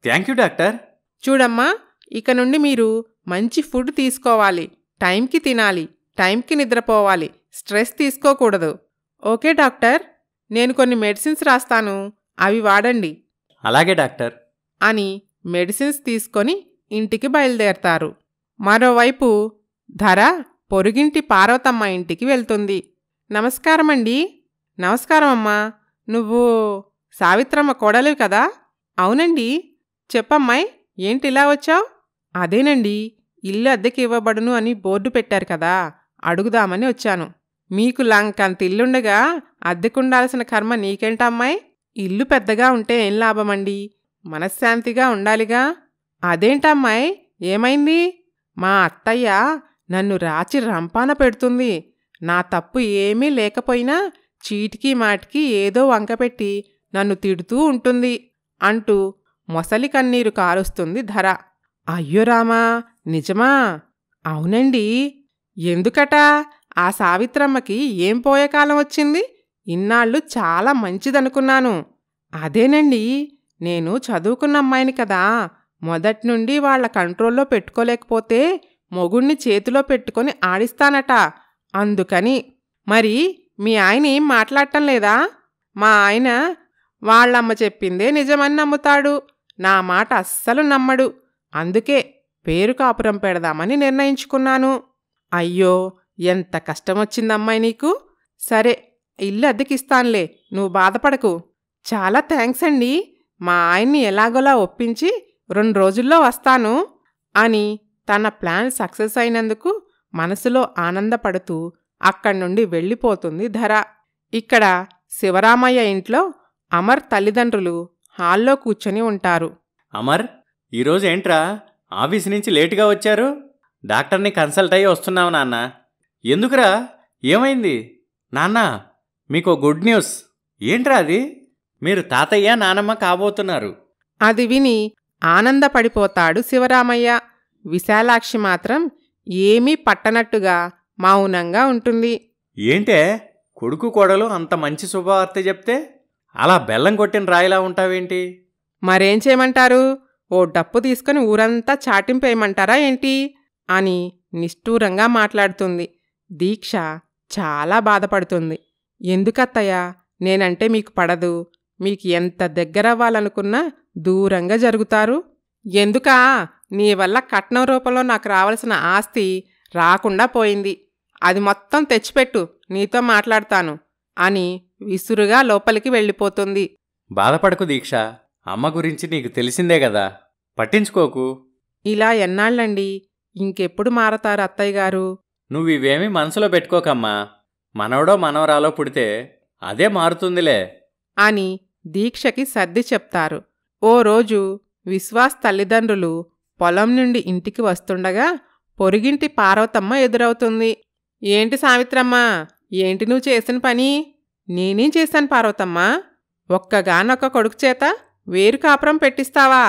Thank you doctor. చూడమ్మా, ఇక నుండి మీరు మంచి ఫుడ్ తీసుకోవాలి, టైంకి తినాలి, టైంకి నిద్రపోవాలి, స్ట్రెస్ తీసుకోకూడదు. ఓకే డాక్టర్, నేను కొన్ని మెడిసిన్స్ రాస్తాను, అవి వాడండి. అలాగే డాక్టర్ అని మెడిసిన్స్ తీసుకొని ఇంటికి బయలుదేరతారు. మరోవైపు ధర పొరుగింటి పార్వతమ్మ ఇంటికి వెళ్తుంది. నమస్కారమండి. నమస్కారమమ్మా. నువ్వు సావిత్రమ్మ కోడలివి కదా? అవునండి. చెప్పమ్మాయి, ఏంటిలా వచ్చావు? అదేనండి, ఇల్లు అద్దెకి ఇవ్వబడును అని బోర్డు పెట్టారు కదా, అడుగుదామని వచ్చాను. మీకు లంకంత ఇల్లుండగా అద్దెకుండాల్సిన కర్మ నీకేంటమ్మాయి? ఇల్లు పెద్దగా ఉంటే ఏం లాభమండి, మనశ్శాంతిగా ఉండాలిగా. అదేంటమ్మాయి, ఏమైంది? మా అత్తయ్య నన్ను రాచి రంపాన పెడుతుంది. నా తప్పు ఏమీ లేకపోయినా చీటికి మాటికి ఏదో వంకపెట్టి నన్ను తిడుతూ ఉంటుంది అంటూ మొసలి కన్నీరు కారుస్తుంది ధర. అయ్యో రామా, నిజమా? అవునండి. ఎందుకట? ఆ సావిత్రమ్మకి ఏం పోయే కాలం వచ్చింది? ఇన్నాళ్ళు చాలా మంచిదనుకున్నాను. అదేనండి, నేను చదువుకున్న అమ్మాయిని కదా, మొదట్నుండి వాళ్ల కంట్రోల్లో పెట్టుకోలేకపోతే మొగుణ్ణి చేతిలో పెట్టుకొని ఆడిస్తానట. అందుకని. మరి మీ ఆయన ఏం మాట్లాడటం లేదా? మా ఆయన వాళ్ళమ్మ చెప్పిందే నిజమని నమ్ముతాడు, నా మాట అస్సలు నమ్మడు. అందుకే పేరు కాపురం పెడదామని నిర్ణయించుకున్నాను. అయ్యో, ఎంత కష్టమొచ్చిందమ్మాయి నీకు. సరే, ఇల్లు అద్దెకిస్తానులే, నువ్వు బాధపడకు. చాలా థ్యాంక్స్ అండి. మా ఆయన్ని ఎలాగోలా ఒప్పించి 2 రోజుల్లో వస్తాను అని తన ప్లాన్ సక్సెస్ అయినందుకు మనసులో ఆనందపడుతూ అక్కడి నుండి వెళ్ళిపోతుంది ధర. ఇక్కడ శివరామయ్య ఇంట్లో అమర్ తల్లిదండ్రులు హాల్లో కూర్చొని ఉంటారు. అమర్, ఈరోజు ఏంట్రా ఆఫీస్ నుంచి లేటుగా వచ్చారు? డాక్టర్ని కన్సల్ట్ అయ్యి వస్తున్నావు నాన్న. ఎందుకురా, ఏమైంది? నాన్న, మీకు గుడ్ న్యూస్. ఏంట్రా అది? మీరు తాతయ్య నానమ్మ కాబోతున్నారు. అది విని ఆనందపడిపోతాడు శివరామయ్య. విశాలాక్షి మాత్రం ఏమీ పట్టనట్టుగా మౌనంగా ఉంటుంది. ఏంటే, కొడుకు కోడలు అంత మంచి శుభవార్త చెప్తే అలా బెల్లం కొట్టిన రాయిలా ఉంటావేంటి? మరేం చేయమంటారు? ఓ డప్పు తీసుకుని ఊరంతా చాటింపేయమంటారా ఏంటి అని నిష్ఠూరంగా మాట్లాడుతుంది. దీక్ష చాలా బాధపడుతుంది. ఎందుకత్తయ్యా, నేనంటే మీకు పడదు? మీకు ఎంత దగ్గరవ్వాలనుకున్నా దూరంగా జరుగుతారు. ఎందుకా? నీ వల్ల కట్నం రూపంలో నాకు రావాల్సిన ఆస్తి రాకుండా పోయింది. అది మొత్తం తెచ్చిపెట్టు, నీతో మాట్లాడతాను అని విసురుగా లోపలికి వెళ్ళిపోతుంది. బాధపడకు దీక్ష, అమ్మ గురించి నీకు తెలిసిందే కదా, పట్టించుకోకు. ఇలా ఎన్నాళ్ళండి? ఇంకెప్పుడు మారతారు అత్తయ్య గారు? నువ్వివేమీ మనసులో పెట్టుకోకమ్మా. మనవడో మనవరాలో పుడితే అదే మారుతుందిలే అని దీక్షకి సర్ది చెప్తారు. ఓ రోజు విశ్వాస్ తల్లిదండ్రులు పొలం నుండి ఇంటికి వస్తుండగా పొరుగింటి పార్వతమ్మ ఎదురవుతుంది. ఏంటి సావిత్రమ్మ, ఏంటి నువ్వు చేసిన పని? నేనేం చేశాను పార్వతమ్మా? ఒక్కగానొక్క కొడుకు చేత వేరు కాపురం పెట్టిస్తావా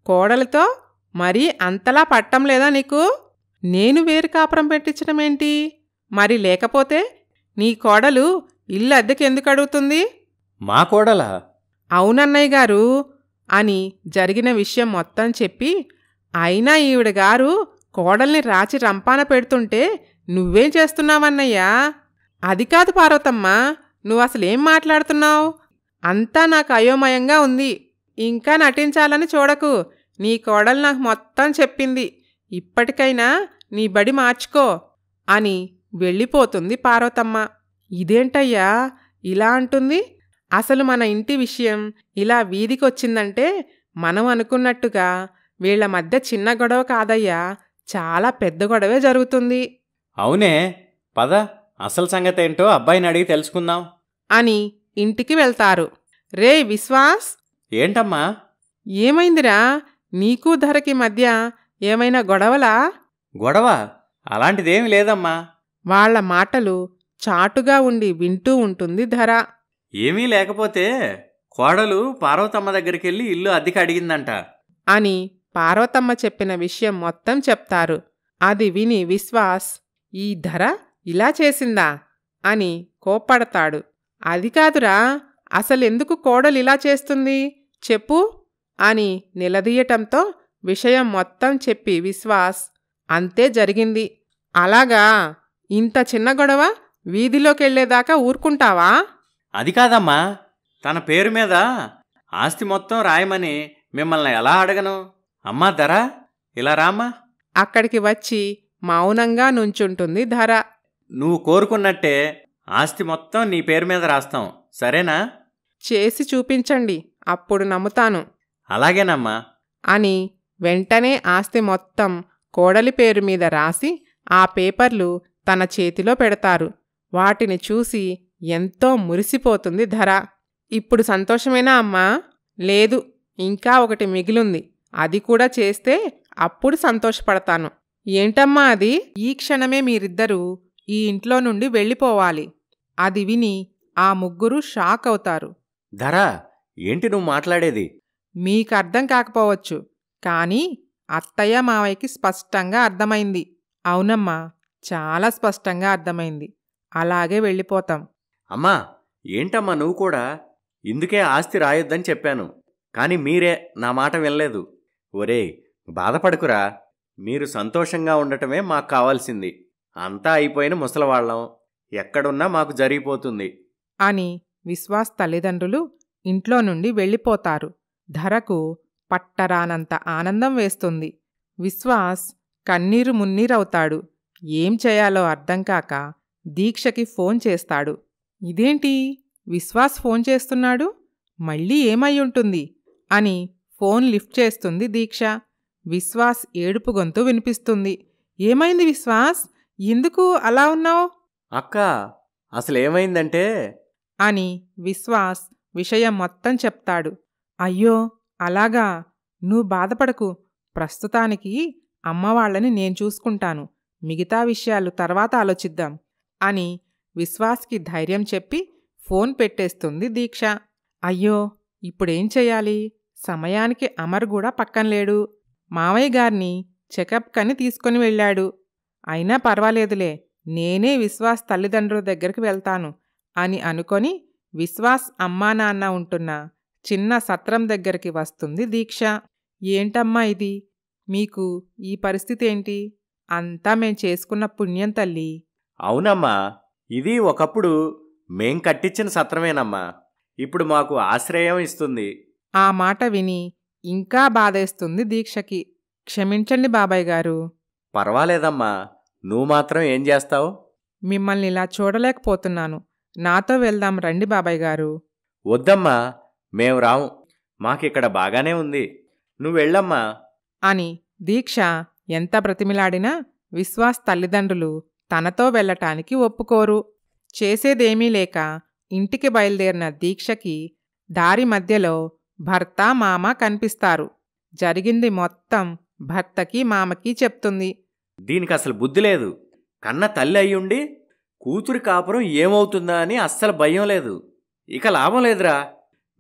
కోడలితో? మరీ అంతలా పట్టం లేదా నీకు? నేను వేరు కాపురం పెట్టించడమేంటి? మరి లేకపోతే నీ కోడలు ఇల్లు అద్దెకెందుకు అడుగుతుంది? మా కోడలా? అవునన్నయ్య గారు అని జరిగిన విషయం మొత్తం చెప్పి, అయినా ఈవిడ గారు కోడల్ని రాచి రంపాన పెడుతుంటే నువ్వేం చేస్తున్నావన్నయ్యా? అది కాదు పార్వతమ్మా, నువ్వసలేం మాట్లాడుతున్నావు? అంతా నాకు అయోమయంగా ఉంది. ఇంకా నటించాలని చూడకు. నీ కోడలు నాకు మొత్తం చెప్పింది. ఇప్పటికైనా నీ బడి మార్చుకో అని వెళ్ళిపోతుంది పార్వతమ్మ. ఇదేంటయ్యా ఇలా అంటుంది? అసలు మన ఇంటి విషయం ఇలా వీధికొచ్చిందంటే మనం అనుకున్నట్టుగా వీళ్ల మధ్య చిన్న గొడవ కాదయ్యా, చాలా పెద్ద గొడవే జరుగుతుంది. అవునే, పద అసలు సంగతేంటో అబ్బాయిని అడిగి తెలుసుకుందాం అని ఇంటికి వెళ్తారు. రే విశ్వాస్! ఏంటమ్మా? ఏమైందిరా? నీకు ధరకి మధ్య ఏమైనా గొడవలా? గొడవ అలాంటిదేమి లేదమ్మా. వాళ్ల మాటలు చాటుగా ఉండి వింటూ ఉంటుంది ధర. ఏమీ లేకపోతే కోడలు పార్వతమ్మ దగ్గరికెళ్ళి ఇల్లు అద్దెకి అడిగిందంట అని పార్వతమ్మ చెప్పిన విషయం మొత్తం చెప్తారు. అది విని విశ్వాస్, ఈ ధర ఇలా చేసిందా అని కోప్పడతాడు. అది కాదురా, అసలెందుకు కోడలిలా చేస్తుంది చెప్పు అని నిలదీయటంతో విషయం మొత్తం చెప్పి విశ్వాస్, అంతే జరిగింది. అలాగా? ఇంత చిన్న గొడవ వీధిలోకెళ్లేదాకా ఊరుకుంటావా? అది కాదమ్మా, తన పేరు మీద ఆస్తి మొత్తం రాయమని మిమ్మల్ని ఎలా అడగను? అమ్మా ధర, ఇలా రామ్మా. అక్కడికి వచ్చి మౌనంగా నుంచుంటుంది ధర. నువ్వు కోరుకున్నట్టే ఆస్తి మొత్తం నీ పేరు మీద రాస్తాం, సరేనా? చేసి చూపించండి, అప్పుడు నమ్ముతాను. అలాగేనమ్మా అని వెంటనే ఆస్తి మొత్తం కోడలి పేరు మీద రాసి ఆ పేపర్లు తన చేతిలో పెడతారు. వాటిని చూసి ఎంతో మురిసిపోతుంది ధర. ఇప్పుడు సంతోషమేనా అమ్మా? లేదు, ఇంకా ఒకటి మిగిలుంది. అది కూడా చేస్తే అప్పుడు సంతోషపడతాను. ఏంటమ్మా అది? ఈ క్షణమే మీరిద్దరూ ఈ ఇంట్లో నుండి వెళ్ళిపోవాలి. అది విని ఆ ముగ్గురు షాక్ అవుతారు. ధర, ఏంటి నువ్వు మాట్లాడేది? మీకర్థం కాకపోవచ్చు, కానీ అత్తయ్య మావయ్యకి స్పష్టంగా అర్థమైంది. అవునమ్మా, చాలా స్పష్టంగా అర్థమైంది. అలాగే వెళ్ళిపోతాం. అమ్మా, ఏంటమ్మా నువ్వు కూడా? ఇందుకే ఆస్తి రాయొద్దని చెప్పాను, కానీ మీరే నా మాట వినలేదు. ఒరేయ్, బాధపడకురా. మీరు సంతోషంగా ఉండటమే మాకు కావాల్సింది. అంతా అయిపోయిన ముసలవాళ్ళం, ఎక్కడున్నా మాకు జరిగిపోతుంది అని విశ్వాస్ తల్లిదండ్రులు ఇంట్లో నుండి వెళ్ళిపోతారు. ధరకు పట్టరానంత ఆనందం వేస్తుంది. విశ్వాస్ కన్నీరు మున్నీరవుతాడు. ఏం చేయాలో అర్థంకాక దీక్షకి ఫోన్ చేస్తాడు. ఇదేంటి విశ్వాస్ ఫోన్ చేస్తున్నాడు? మళ్ళీ ఏమయ్యుంటుంది అని ఫోన్ లిఫ్ట్ చేస్తుంది దీక్ష. విశ్వాస్ ఏడుపు గొంతు వినిపిస్తుంది. ఏమైంది విశ్వాస్? ఎందుకు అలా ఉన్నావు? అక్క, అసలేమైందంటే అని విశ్వాస్ విషయం మొత్తం చెప్తాడు. అయ్యో అలాగా, నువ్వు బాధపడకు. ప్రస్తుతానికి అమ్మవాళ్లని నేను చూసుకుంటాను. మిగతా విషయాలు తర్వాత ఆలోచిద్దాం అని విశ్వాస్కి ధైర్యం చెప్పి ఫోన్ పెట్టేస్తుంది దీక్ష. అయ్యో, ఇప్పుడేం చెయ్యాలి? సమయానికి అమర్ కూడా పక్కనలేడు. మావయ్య గారిని చెకప్ కని తీసుకొని వెళ్ళాడు. అయినా పర్వాలేదులే, నేనే విశ్వాస్ తల్లిదండ్రుల దగ్గరికి వెళ్తాను అని అనుకొని విశ్వాస్ అమ్మా నాన్న ఉంటున్న చిన్న సత్రం దగ్గరికి వస్తుంది దీక్ష. ఏంటమ్మా ఇది? మీకు ఈ పరిస్థితి ఏంటి? అంతా మేం చేసుకున్న పుణ్యం తల్లి. అవునమ్మా, ఇది ఒకప్పుడు మేం కట్టించిన సత్రమేనమ్మా. ఇప్పుడు మాకు ఆశ్రయం ఇస్తుంది. ఆ మాట విని ఇంకా బాధేస్తుంది దీక్షకి. క్షమించండి బాబాయ్ గారు. పర్వాలేదమ్మా, నువ్వు మాత్రం ఏం చేస్తావు? మిమ్మల్ని ఇలా చూడలేకపోతున్నాను. నాతో వెళ్దాం రండి బాబాయ్ గారు. వద్దమ్మా, మేం రాము. మాకిక్కడ బాగానే ఉంది. నువ్వు వెళ్ళమ్మా అని దీక్ష ఎంత బ్రతిమిలాడినా విశ్వాస్ తల్లిదండ్రులు తనతో వెళ్ళటానికి ఒప్పుకోరు. చేసేదేమీ లేక ఇంటికి బయలుదేరిన దీక్షకి దారి మధ్యలో భర్త మామ కనిపిస్తారు. జరిగింది మొత్తం భర్తకి మామకి చెప్తుంది. దీనికి అసలు బుద్ధి లేదు. కన్న తల్లి అయ్యుండి కూతురి కాపురం ఏమవుతుందా అని అస్సలు భయం లేదు. ఇక లాభం లేదురా.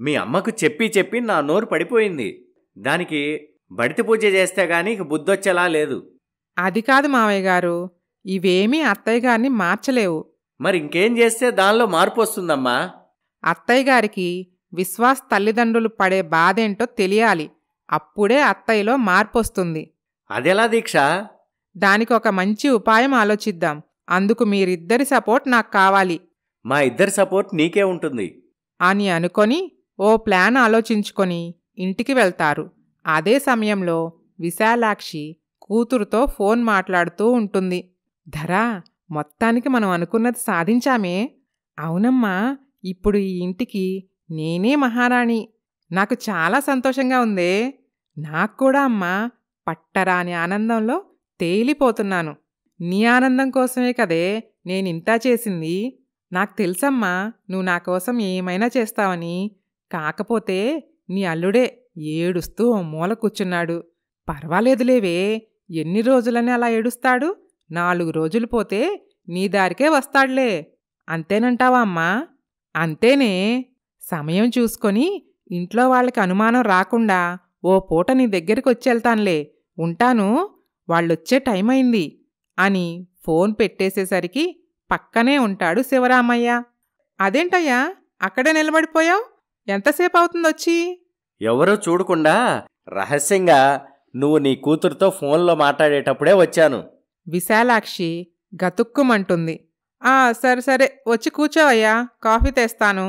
మీ అమ్మకు చెప్పి చెప్పి నా నోరు పడిపోయింది. దానికి బడితి పూజ చేస్తే గాని ఇక బుద్ధొచ్చేలా లేదు. అది కాదు మావయ్య గారు, ఇవేమీ అత్తయ్య గారిని మార్చలేవు. మరి ఇంకేం చేస్తే దానిలో మార్పు వస్తుందమ్మా? అత్తయ్య గారికి విశ్వాస్ తల్లిదండ్రులు పడే బాధేంటో తెలియాలి. అప్పుడే అత్తయ్యలో మార్పొస్తుంది. అదెలా దీక్ష? దానికి ఒక మంచి ఉపాయం ఆలోచిద్దాం. అందుకు మీరిద్దరి సపోర్ట్ నాకు కావాలి మా ఇద్దరి సపోర్ట్ నీకే ఉంటుంది అని అనుకొని ఓ ప్లాన్ ఆలోచించుకొని ఇంటికి వెళ్తారు. అదే సమయంలో విశాలాక్షి కూతురుతో ఫోన్ మాట్లాడుతూ ఉంటుంది. ధరా, మొత్తానికి మనం అనుకున్నది సాధించామే. అవునమ్మా, ఇప్పుడు ఈ ఇంటికి నేనే మహారాణి. నాకు చాలా సంతోషంగా ఉందే. నాకు కూడా అమ్మా, పట్టరాని ఆనందంలో తేలిపోతున్నాను. నీ ఆనందం కోసమే కదే నేనింతా చేసింది. నాకు తెలుసమ్మా, నువ్వు నా కోసం ఏమైనా చేస్తావని. కాకపోతే నీ అల్లుడే ఏడుస్తూ ఓ మూల కూర్చున్నాడు. పర్వాలేదులేవే, ఎన్ని రోజులని అలా ఏడుస్తాడు? 4 రోజులు పోతే నీ దారికే వస్తాడులే. అంతేనంటావా అమ్మా? అంతేనే. సమయం చూసుకొని ఇంట్లో వాళ్ళకి అనుమానం రాకుండా ఓ పూట నీ దగ్గరికి వచ్చేళ్తానులే. ఉంటాను, వాళ్ళొచ్చే టైం అయింది అని ఫోన్ పెట్టేసేసరికి పక్కనే ఉంటాడు శివరామయ్య. అదేంటయ్యా అక్కడే నిలబడిపోయావు? ఎంతసేపు అవుతుందొచ్చి? ఎవరూ చూడకుండా రహస్యంగా నువ్వు నీ కూతురుతో ఫోన్లో మాట్లాడేటప్పుడే వచ్చాను. విశాలాక్షి గతుక్కుమంటుంది. సరే సరే, వచ్చి కూర్చోవయ్యా, కాఫీ తెస్తాను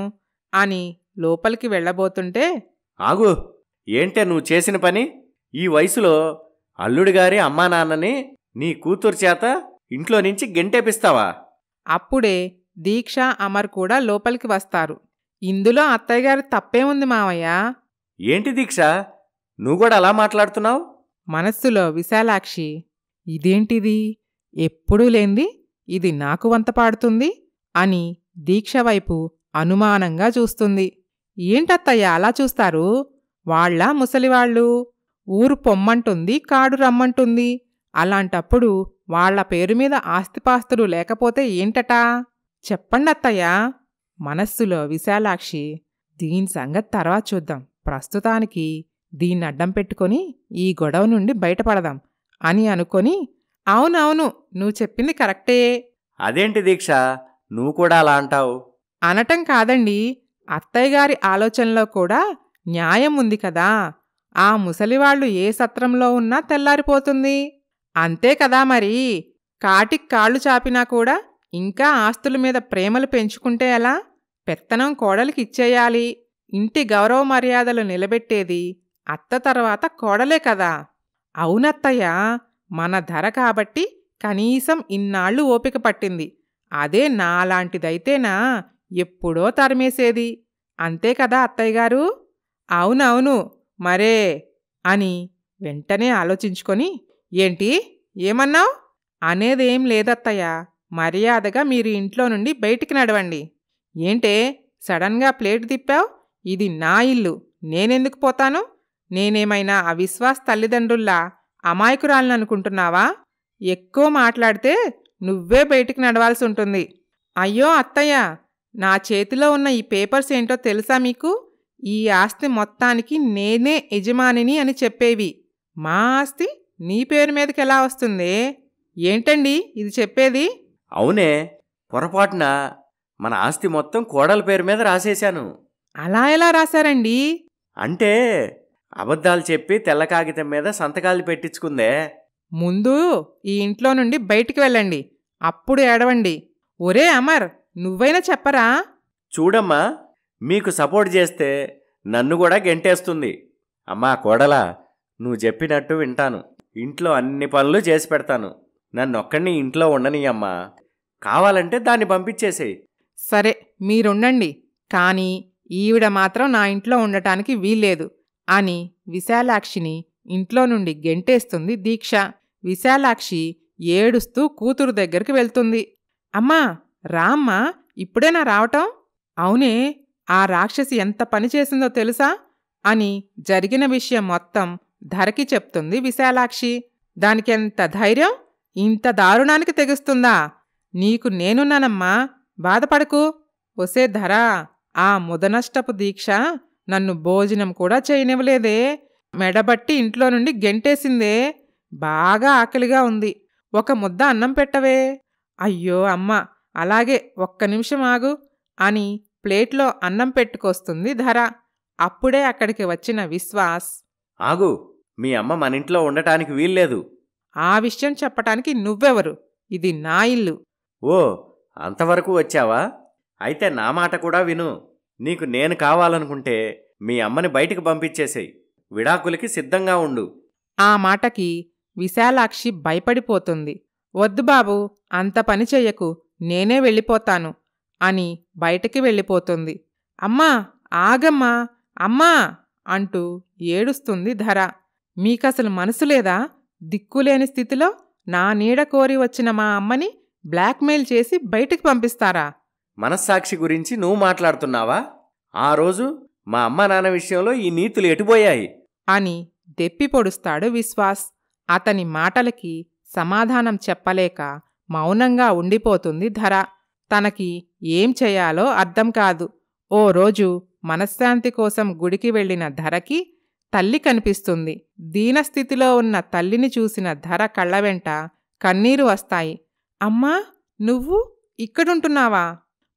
అని లోపలికి వెళ్ళబోతుంటే, ఆగు, ఏంటే నువ్వు చేసిన పని? ఈ వయసులో అల్లుడిగారి అమ్మా నాన్నని నీ కూతురు చేత ఇంట్లో నుంచి గెంటేపిస్తావా? అప్పుడే దీక్ష, అమర్ కూడా లోపలికి వస్తారు. ఇందులో అత్తయ్యగారి తప్పేముంది మావయ్య? ఏంటి దీక్ష, నువ్వు కూడా అలా మాట్లాడుతున్నావు? మనస్సులో విశాలాక్షి, ఇదేంటిది, ఎప్పుడూ లేంది ఇది నాకు వంత పాడుతుంది అని దీక్ష వైపు అనుమానంగా చూస్తుంది. ఏంటత్తయ్య అలా చూస్తారు? వాళ్ళ ముసలివాళ్ళు. ఊరు పొమ్మంటుంది, కాడు రమ్మంటుంది. అలాంటప్పుడు వాళ్ల పేరు మీద ఆస్తిపాస్తులు లేకపోతే ఏంటటా? చెప్పండత్తయ్యా. మనస్సులో విశాలాక్షి, దీని సంగతి తర్వాత చూద్దాం, ప్రస్తుతానికి దీన్నడ్డం పెట్టుకొని ఈ గొడవ నుండి బయటపడదాం అని అనుకొని, అవునవును, నువ్వు చెప్పింది కరెక్టే. అదేంటి దీక్ష, నువ్వు కూడా అలా అంటావు? అనటం కాదండి, అత్తయ్యగారి ఆలోచనలో కూడా న్యాయం ఉంది కదా. ఆ ముసలివాళ్లు ఏ సత్రంలో ఉన్నా తెల్లారిపోతుంది. అంతే కదా మరి. కాటికి కాళ్ళు చాపినా కూడా ఇంకా ఆస్తుల మీద ప్రేమలు పెంచుకుంటే ఎలా? పెత్తనం కోడలికి ఇచ్చేయాలి. ఇంటి గౌరవ మర్యాదలు నిలబెట్టేది అత్త తర్వాత కోడలే కదా. అవునత్తయ్య, మన ధర కాబట్టి కనీసం ఇన్నాళ్లు ఓపిక పట్టింది. అదే నాలాంటిదైతేనా ఎప్పుడో తరిమేసేది. అంతే కదా అత్తయ్యగారు? అవునవును మరే అని వెంటనే ఆలోచించుకొని, ఏంటి, ఏమన్నావు? అనేదేం లేదత్తయ్య, మర్యాదగా మీరు ఇంట్లో నుండి బయటికి నడవండి. ఏంటే సడన్గా ప్లేట్ తిప్పావు? ఇది నా ఇల్లు, నేనెందుకు పోతాను? నేనేమైనా అవిశ్వాస్ తల్లిదండ్రుల్లా అమాయకురాలనుకుంటున్నావా? ఎక్కువ మాట్లాడితే నువ్వే బయటికి నడవాల్సి ఉంటుంది. అయ్యో అత్తయ్య, నా చేతిలో ఉన్న ఈ పేపర్స్ ఏంటో తెలుసా మీకు? ఈ ఆస్తి మొత్తానికి నేనే యజమానిని అని చెప్పేవి. మా ఆస్తి నీ పేరు మీదకెలా వస్తుందే? ఏంటండి ఇది చెప్పేది? అవునే, పొరపాటున మన ఆస్తి మొత్తం కోడల పేరు మీద రాసేశాను. అలా ఎలా రాశారండి? అంటే అబద్ధాలు చెప్పి తెల్ల కాగితం మీద సంతకాలు పెట్టించుకుందే. ముందు ఈ ఇంట్లో నుండి బయటికి వెళ్ళండి, అప్పుడు ఏడవండి. ఒరే అమర్, నువ్వైనా చెప్పరా? చూడమ్మా, మీకు సపోర్ట్ చేస్తే నన్ను కూడా గెంటేస్తుంది. అమ్మా కోడలా, నువ్వు చెప్పినట్టు వింటాను. ఇంట్లో అన్ని పనులు చేసి పెడతాను. నన్నొక్కడిని ఇంట్లో ఉండని అమ్మా. కావాలంటే దాన్ని పంపించేసేయి. సరే, మీరుండండి, కానీ ఈవిడ మాత్రం నా ఇంట్లో ఉండటానికి వీల్లేదు అని విశాలాక్షిని ఇంట్లో నుండి గెంటేస్తుంది దీక్ష. విశాలాక్షి ఏడుస్తూ కూతురు దగ్గరికి వెళ్తుంది. అమ్మా రామ్మా, ఇప్పుడేనా రావటం? అవునే, ఆ రాక్షసి ఎంత పని చేసిందో తెలుసా అని జరిగిన విషయం మొత్తం ధరకి చెప్తుంది విశాలాక్షి. దానికెంత ధైర్యం? ఇంత దారుణానికి తెగుస్తుందా? నీకు నేనున్నానమ్మా, బాధపడకు. ఒసే ధరా, ఆ ముదనష్టపు దీక్ష నన్ను భోజనం కూడా చేయనివ్వలేదే, మెడబట్టి ఇంట్లో నుండి గెంటేసిందే. బాగా ఆకలిగా ఉంది, ఒక ముద్ద అన్నం పెట్టవే. అయ్యో అమ్మ, అలాగే, ఒక్క నిమిషం ఆగు అని ప్లేట్లో అన్నం పెట్టుకొస్తుంది ధర. అప్పుడే అక్కడికి వచ్చిన విశ్వాస్, ఆగు, మీ అమ్మ మనింట్లో ఉండటానికి వీల్లేదు. ఆ విషయం చెప్పటానికి నువ్వెవరు? ఇది నా ఇల్లు. ఓ, అంతవరకు వచ్చావా? అయితే నా మాట కూడా విను. నీకు నేను కావాలనుకుంటే మీ అమ్మని బయటికి పంపించేసేయ్. విడాకులకి సిద్ధంగా ఉండు. ఆ మాటకి విశాలాక్షి భయపడిపోతుంది. వద్దు బాబు, అంత పని చెయ్యకు, నేనే వెళ్ళిపోతాను అని బయటికి వెళ్ళిపోతుంది. అమ్మా, ఆగమ్మా, అమ్మా అంటూ ఏడుస్తుంది ధర. మీకసలు మనసు లేదా? దిక్కులేని స్థితిలో నా నీడ కోరి వచ్చిన మా అమ్మని బ్లాక్మెయిల్ చేసి బయటికి పంపిస్తారా? మనస్సాక్షి గురించి నువ్వు మాట్లాడుతున్నావా? ఆ రోజు మా అమ్మ నాన్న విషయంలో ఈ నీతులు ఎటుపోయాయి అని దెప్పి పొడుస్తాడు విశ్వాస్. అతని మాటలకి సమాధానం చెప్పలేక మౌనంగా ఉండిపోతుంది ధర. తనకి ఏం చేయాలో అర్థం కాదు. ఓ రోజు మనశ్శాంతి కోసం గుడికి వెళ్ళిన ధరకి తల్లి కనిపిస్తుంది. దీనస్థితిలో ఉన్న తల్లిని చూసిన ధర కళ్ళవెంట కన్నీరు వస్తాయి. అమ్మా, నువ్వు ఇక్కడుంటున్నావా?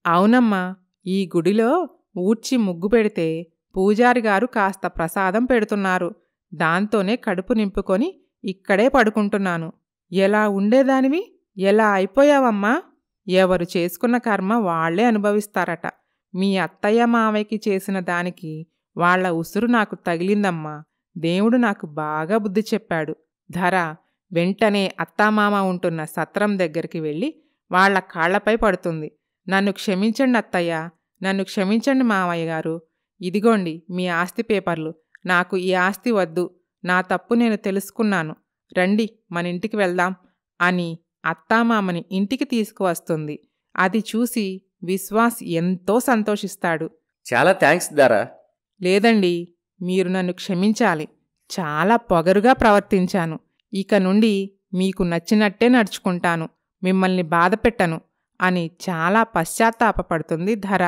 అవునమ్మా, ఈ గుడిలో ఊడ్చి ముగ్గు పెడితే పూజారిగారు కాస్త ప్రసాదం పెడుతున్నారు. దాంతోనే కడుపు నింపుకొని ఇక్కడే పడుకుంటున్నాను. ఎలా ఉండేదానివి, ఎలా అయిపోయావమ్మా? ఎవరు చేసుకున్న కర్మ వాళ్లే అనుభవిస్తారట. మీ అత్తయ్య మావయ్యకి చేసిన దానికి వాళ్ల ఉసురు నాకు తగిలిందమ్మా. దేవుడు నాకు బాగా బుద్ధి చెప్పాడు. ధర వెంటనే అత్తామామ ఉంటున్న సత్రం దగ్గరికి వెళ్ళి వాళ్ల కాళ్లపై పడుతుంది. నన్ను క్షమించండి అత్తయ్య, నన్ను క్షమించండి మావయ్య గారు. ఇదిగోండి మీ ఆస్తి పేపర్లు. నాకు ఈ ఆస్తి వద్దు. నా తప్పు నేను తెలుసుకున్నాను. రండి, మన ఇంటికి వెళ్దాం అని అత్తామామని ఇంటికి తీసుకువస్తుంది. అది చూసి విశ్వాస్ ఎంతో సంతోషిస్తాడు. చాలా థ్యాంక్స్ దారా. లేదండి, మీరు నన్ను క్షమించాలి. చాలా పొగరుగా ప్రవర్తించాను. ఇక నుండి మీకు నచ్చినట్టే నడుచుకుంటాను, మిమ్మల్ని బాధపెట్టను అని చాలా పశ్చాత్తాపపడుతుంది ధర.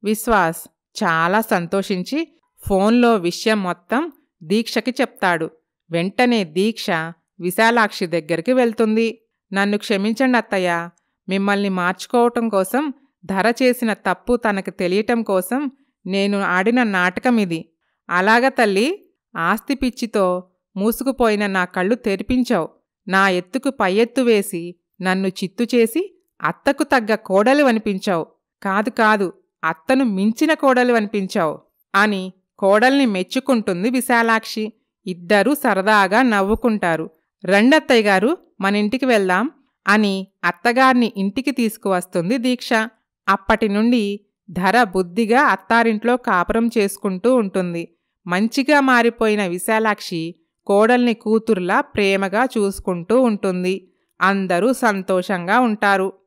విశ్వాస్ చాలా సంతోషించి ఫోన్లో విషయం మొత్తం దీక్షకి చెప్తాడు. వెంటనే దీక్ష విశాలాక్షి దగ్గరికి వెళ్తుంది. నన్ను క్షమించండి అత్తయ్య, మిమ్మల్ని మార్చుకోవటం కోసం, ధర చేసిన తప్పు తనకు తెలియటం కోసం నేను ఆడిన నాటకం ఇది. అలాగ తల్లి, ఆస్తి పిచ్చితో మూసుకుపోయిన నా కళ్ళు తెరిపించావు. నా ఎత్తుకు పై ఎత్తు వేసి నన్ను చిత్తు చేసి అత్తకు తగ్గ కోడలు అనిపించావు. కాదు కాదు, అత్తను మించిన కోడలు అనిపించావు అని కోడల్ని మెచ్చుకుంటుంది విశాలాక్షి. ఇద్దరూ సరదాగా నవ్వుకుంటారు. రండత్తయ్య గారు, మన ఇంటికి వెళ్దాం అని అత్తగారిని ఇంటికి తీసుకువస్తుంది దీక్ష. అప్పటి నుండి ధర బుద్ధిగా అత్తారింట్లో కాపురం చేసుకుంటూ ఉంటుంది. మంచిగా మారిపోయిన విశాలాక్షి కోడల్ని కూతుర్లా ప్రేమగా చూసుకుంటూ ఉంటుంది. అందరూ సంతోషంగా ఉంటారు.